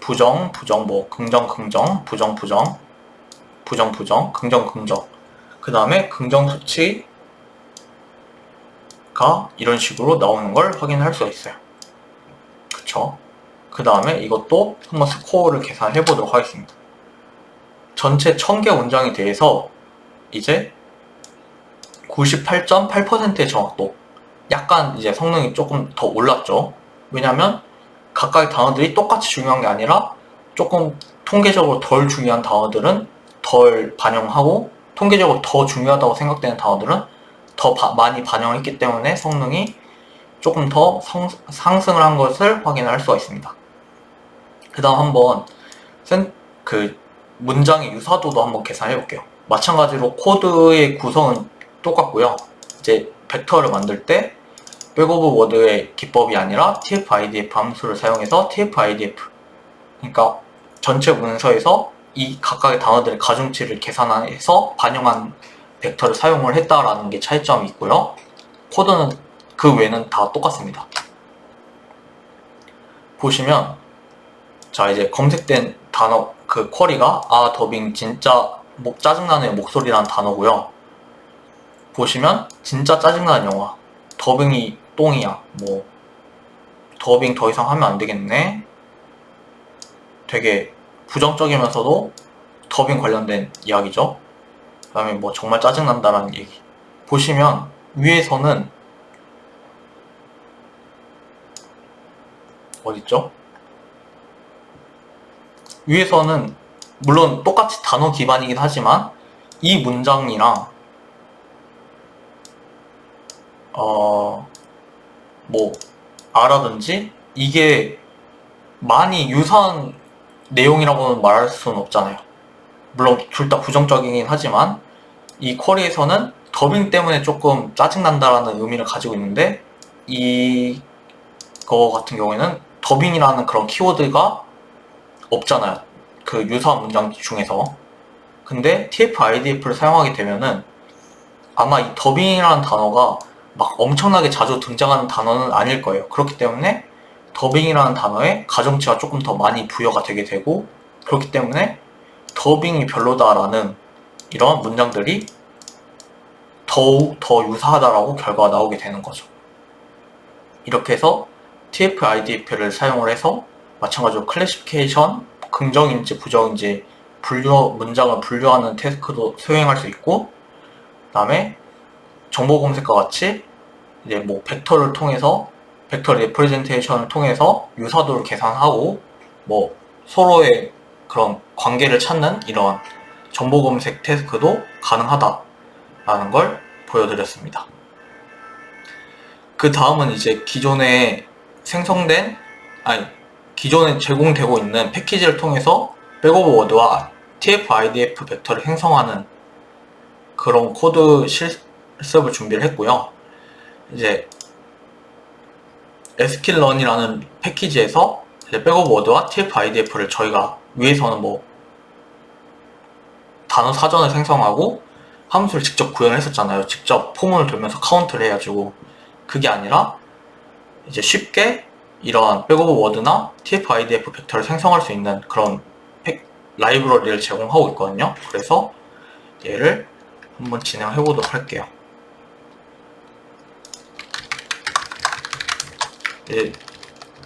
Speaker 1: 부정, 뭐 긍정, 부정, 긍정, 그 다음에 긍정 수치가 이런 식으로 나오는 걸 확인할 수가 있어요. 그쵸? 그 다음에 이것도 한번 스코어를 계산해 보도록 하겠습니다. 전체 1000개 문장에 대해서 이제 98.8%의 정확도, 약간 이제 성능이 조금 더 올랐죠. 왜냐면 각각의 단어들이 똑같이 중요한 게 아니라 조금 통계적으로 덜 중요한 단어들은 덜 반영하고 통계적으로 더 중요하다고 생각되는 단어들은 더 많이 반영했기 때문에 성능이 조금 더 상승을 한 것을 확인할 수가 있습니다. 그 다음 한번 문장의 유사도도 한번 계산해 볼게요. 마찬가지로 코드의 구성은 똑같고요. 이제 벡터를 만들 때 백 오브 워드의 기법이 아니라 TF-IDF 함수를 사용해서 TF-IDF, 그러니까 전체 문서에서 이 각각의 단어들의 가중치를 계산해서 반영한 벡터를 사용을 했다라는 게 차이점이 있고요. 코드는 그 외에는 다 똑같습니다. 보시면 자, 이제 검색된 단어 쿼리가 더빙 진짜 짜증나는 목소리라는 단어고요. 보시면 진짜 짜증나는 영화, 더빙이 똥이야, 뭐 더빙 더 이상 하면 안 되겠네, 되게 부정적이면서도 더빙 관련된 이야기죠. 그 다음에 뭐 정말 짜증난다라는 얘기. 보시면 위에서는 어딨죠? 위에서는 물론 똑같이 단어 기반이긴 하지만 이 문장이랑 뭐 아라든지 이게 많이 유사한 내용이라고는 말할 수는 없잖아요. 물론 둘 다 부정적이긴 하지만 이 쿼리에서는 더빙 때문에 조금 짜증난다라는 의미를 가지고 있는데 이거 같은 경우에는 더빙이라는 그런 키워드가 없잖아요. 그 유사한 문장 중에서. 근데 TF-IDF를 사용하게 되면은 아마 이 더빙이라는 단어가 막 엄청나게 자주 등장하는 단어는 아닐 거예요. 그렇기 때문에 더빙이라는 단어에 가중치가 조금 더 많이 부여가 되게 되고, 그렇기 때문에 더빙이 별로다라는 이런 문장들이 더욱 더 유사하다라고 결과가 나오게 되는 거죠. 이렇게 해서 TF-IDF를 사용을 해서 마찬가지로 클래시피케이션, 긍정인지 부정인지 문장을 분류하는 태스크도 수행할 수 있고, 그 다음에 정보 검색과 같이 이제 뭐 벡터 리프레젠테이션을 통해서 유사도를 계산하고 뭐 서로의 그런 관계를 찾는 이런 정보 검색 태스크도 가능하다라는 걸 보여드렸습니다. 그 다음은 이제 기존에 생성된, 아니, 기존에 제공되고 있는 패키지를 통해서 백오브 워드와 TF-IDF 벡터를 생성하는 그런 코드 실습을 준비를 했고요. 이제 sklearn이라는 패키지에서 이제 백오브 워드와 TF-IDF를 저희가 위에서는 뭐 단어 사전을 생성하고 함수를 직접 구현을 했었잖아요. 직접 포문을 돌면서 카운트를 해가지고. 그게 아니라 이제 쉽게 이러한 백오브 워드나 TF-IDF 벡터를 생성할 수 있는 그런 라이브러리를 제공하고 있거든요. 그래서 얘를 한번 진행해 보도록 할게요.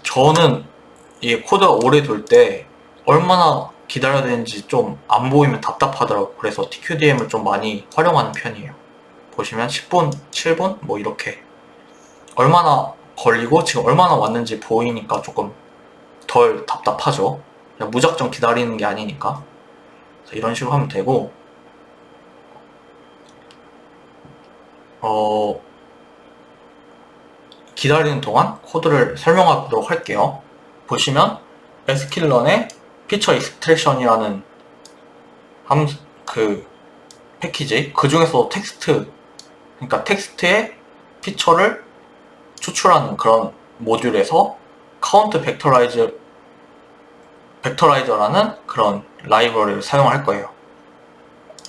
Speaker 1: 저는 이 코드가 오래 돌 때 얼마나 기다려야 되는지 좀 안 보이면 답답하더라고요. 그래서 TQDM을 좀 많이 활용하는 편이에요. 보시면 10분, 7분 뭐 이렇게 얼마나 걸리고 지금 얼마나 왔는지 보이니까 조금 덜 답답하죠. 그냥 무작정 기다리는 게 아니니까. 이런 식으로 하면 되고, 기다리는 동안 코드를 설명해 보도록 할게요. 보시면 sklearn의 피처 익스트랙션이라는 패키지, 그 중에서 그러니까 텍스트의 피처를 추출하는 그런 모듈에서 카운트 벡터라이저라는 그런 라이브러리를 사용할 거예요.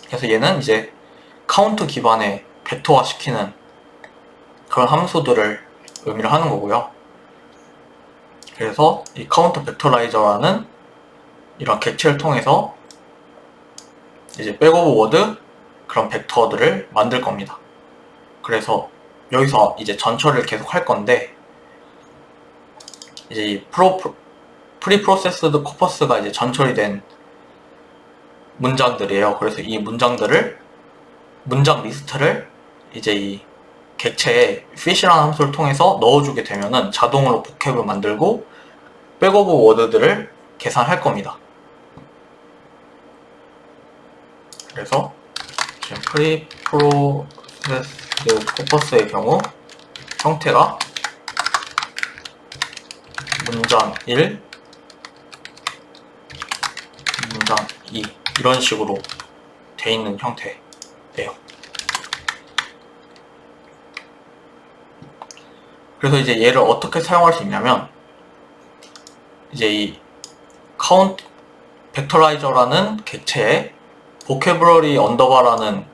Speaker 1: 그래서 얘는 이제 카운트 기반의 벡터화 시키는 그런 함수들을 의미를 하는 거고요. 그래서 이 카운트 벡터라이저라는 이런 객체를 통해서 이제 백오브 워드 그런 벡터들을 만들 겁니다. 그래서 여기서 이제 전처리를 계속 할 건데, 이제 이 프리프로세스드 코퍼스가 이제 전처리된 문장들이에요. 그래서 이 문장 리스트를 이제 이 객체에 fish라는 함수를 통해서 넣어주게 되면은 자동으로 복합을 만들고 백오브 워드들을 계산할 겁니다. 그래서 지금 프리프로세스드 코퍼스의 경우 형태가 문장 1, 문장 2 이런 식으로 돼 있는 형태예요. 그래서 이제 얘를 어떻게 사용할 수 있냐면, 이제 이 카운트 벡터라이저라는 객체에 보캐브러리 언더바라는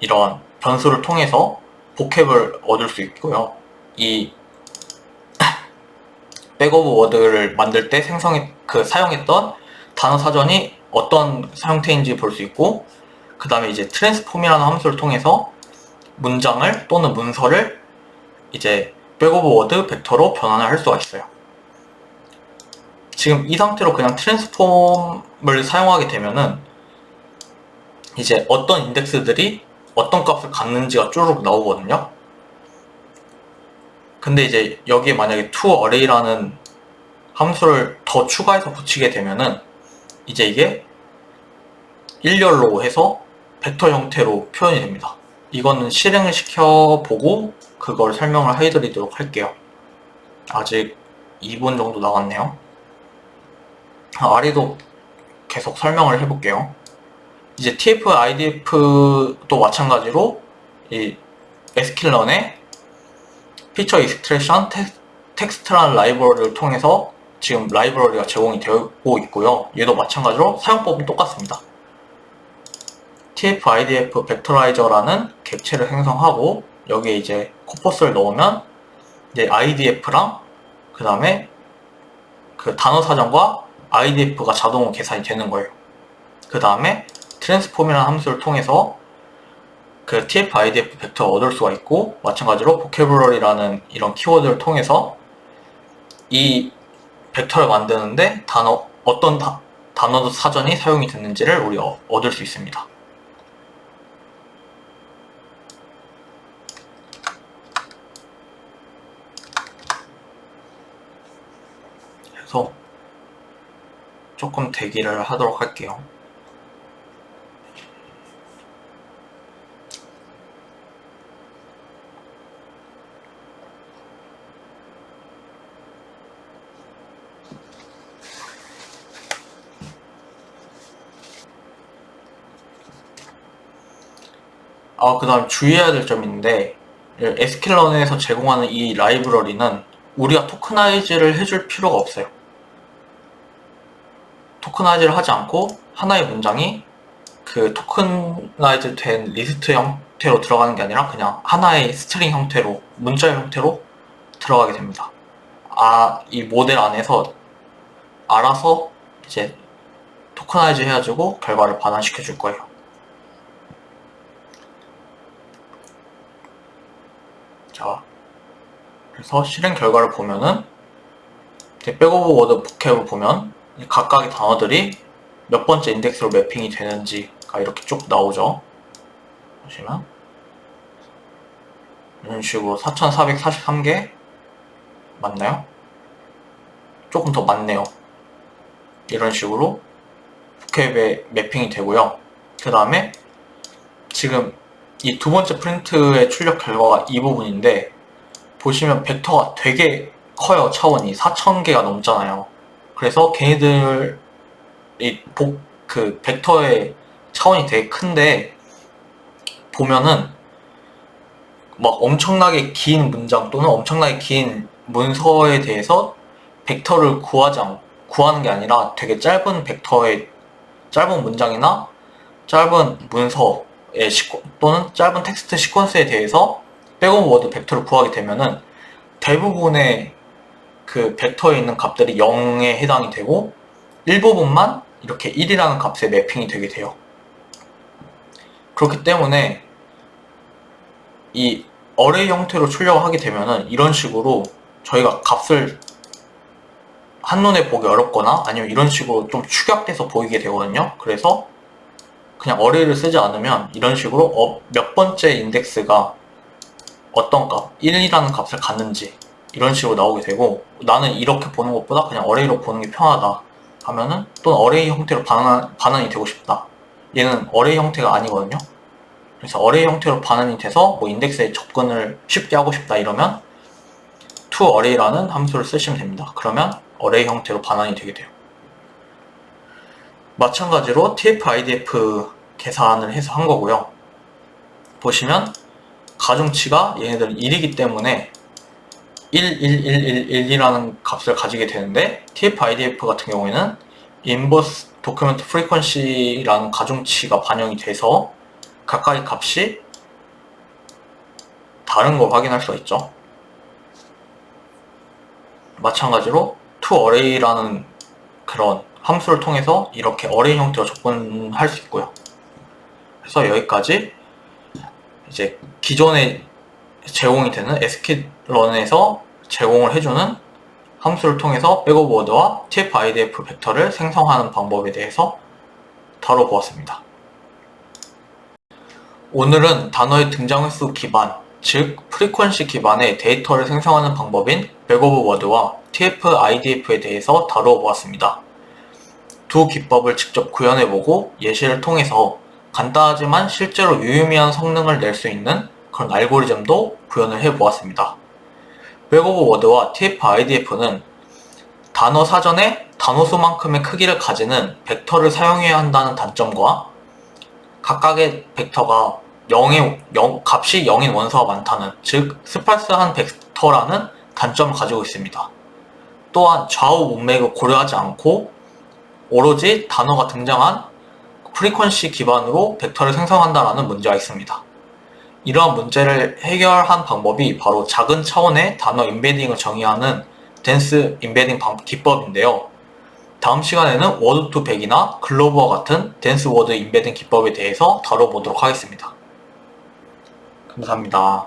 Speaker 1: 이런 변수를 통해서 복합을 얻을 수 있고요. 이 백오브 워드를 만들 때 사용했던 단어 사전이 어떤 형태인지 볼 수 있고, 그 다음에 이제 트랜스폼이라는 함수를 통해서 문장을 또는 문서를 이제 백오브 워드 벡터로 변환을 할 수가 있어요. 지금 이 상태로 그냥 트랜스폼을 사용하게 되면은 이제 어떤 인덱스들이 어떤 값을 갖는지가 쭈르륵 나오거든요. 근데 이제 여기에 만약에 toArray라는 함수를 더 추가해서 붙이게 되면은 이제 이게 일렬로 해서 벡터 형태로 표현이 됩니다. 이거는 실행을 시켜보고 그걸 설명을 해드리도록 할게요. 아직 2분 정도 남았네요. 아래도 계속 설명을 해볼게요. 이제 TF-IDF도 마찬가지로 이 sklearn의 피처 익스트랙션 텍스트라는 라이브러리를 통해서 지금 라이브러리가 제공이 되고 있고요. 얘도 마찬가지로 사용법은 똑같습니다. TF-IDF 벡터라이저라는 객체를 생성하고 여기에 이제 코퍼스를 넣으면 이제 IDF랑 그 다음에 그 단어 사전과 IDF가 자동으로 계산이 되는 거예요. 그 다음에 트랜스폼이라는 함수를 통해서 그 TF-IDF 벡터를 얻을 수가 있고, 마찬가지로 보캐브러리라는 이런 키워드를 통해서 이 벡터를 만드는데 어떤 단어 사전이 사용이 됐는지를 우리 얻을 수 있습니다. 그래서 조금 대기를 하도록 할게요. 그 다음 주의해야 될 점이 있는데, sklearn에서 제공하는 이 라이브러리는 우리가 토크나이즈를 해줄 필요가 없어요. 토크나이즈를 하지 않고 하나의 문장이 그 토크나이즈 된 리스트 형태로 들어가는 게 아니라 그냥 하나의 스트링 형태로, 문자 형태로 들어가게 됩니다. 이 모델 안에서 알아서 이제 토크나이즈 해가지고 결과를 반환시켜 줄 거예요. 자, 그래서 실행 결과를 보면은 백오브 워드 보캡을 보면 각각의 단어들이 몇 번째 인덱스로 매핑이 되는지가 이렇게 쭉 나오죠. 보시면 이런 식으로 4443개 맞나요? 조금 더 많네요. 이런 식으로 보캡에 매핑이 되고요. 그 다음에 지금 이 두 번째 프린트의 출력 결과가 이 부분인데, 보시면 벡터가 되게 커요. 차원이 4000개가 넘잖아요. 그래서 걔네들이 그 벡터의 차원이 되게 큰데, 보면은 막 엄청나게 긴 문장 또는 엄청나게 긴 문서에 대해서 벡터를 구하는 게 아니라 되게 짧은 벡터의 짧은 문장이나 짧은 문서의 또는 짧은 텍스트 시퀀스에 대해서 백오브 워드 벡터를 구하게 되면은 대부분의 그 벡터에 있는 값들이 0에 해당이 되고 일부분만 이렇게 1이라는 값에 매핑이 되게 돼요. 그렇기 때문에 이 어레이 형태로 출력을 하게 되면은 이런 식으로 저희가 값을 한눈에 보기 어렵거나 아니면 이런 식으로 좀 축약돼서 보이게 되거든요. 그래서 그냥 어레이를 쓰지 않으면 이런 식으로 몇 번째 인덱스가 어떤 값, 1이라는 값을 갖는지 이런 식으로 나오게 되고, 나는 이렇게 보는 것보다 그냥 어레이로 보는 게 편하다 하면은, 또는 어레이 형태로 반환이 되고 싶다, 얘는 어레이 형태가 아니거든요. 그래서 어레이 형태로 반환이 돼서 뭐 인덱스에 접근을 쉽게 하고 싶다 이러면 toArray라는 함수를 쓰시면 됩니다. 그러면 어레이 형태로 반환이 되게 돼요. 마찬가지로 tf-idf 계산을 해서 한 거고요. 보시면 가중치가 얘네들은 1이기 때문에 11111이라는 값을 가지게 되는데, tf-idf 같은 경우에는 inverse document frequency라는 가중치가 반영이 돼서 각각의 값이 다른 걸 확인할 수가 있죠. 마찬가지로 toArray라는 그런 함수를 통해서 이렇게 어레이 형태로 접근할 수 있고요. 그래서 여기까지 이제 기존에 제공이 되는 sklearn에서 제공을 해주는 함수를 통해서 백오브 워드와 tf-idf 벡터를 생성하는 방법에 대해서 다뤄보았습니다. 오늘은 단어의 등장 횟수 기반, 즉 프리퀀시 기반의 데이터를 생성하는 방법인 백오브 워드와 tf-idf에 대해서 다루어 보았습니다. 두 기법을 직접 구현해보고 예시를 통해서 간단하지만 실제로 유의미한 성능을 낼 수 있는 그런 알고리즘도 구현을 해보았습니다. 백오브 워드와 tf-idf는 단어 사전에 단어 수만큼의 크기를 가지는 벡터를 사용해야 한다는 단점과 각각의 벡터가 값이 0인 원소가 많다는, 즉 스파스한 벡터라는 단점을 가지고 있습니다. 또한 좌우 문맥을 고려하지 않고 오로지 단어가 등장한 프리퀀시 기반으로 벡터를 생성한다는 문제가 있습니다. 이러한 문제를 해결한 방법이 바로 작은 차원의 단어 임베딩을 정의하는 덴스 임베딩 기법인데요. 다음 시간에는 워드2백이나 글로브와 같은 덴스 워드 임베딩 기법에 대해서 다뤄보도록 하겠습니다. 감사합니다.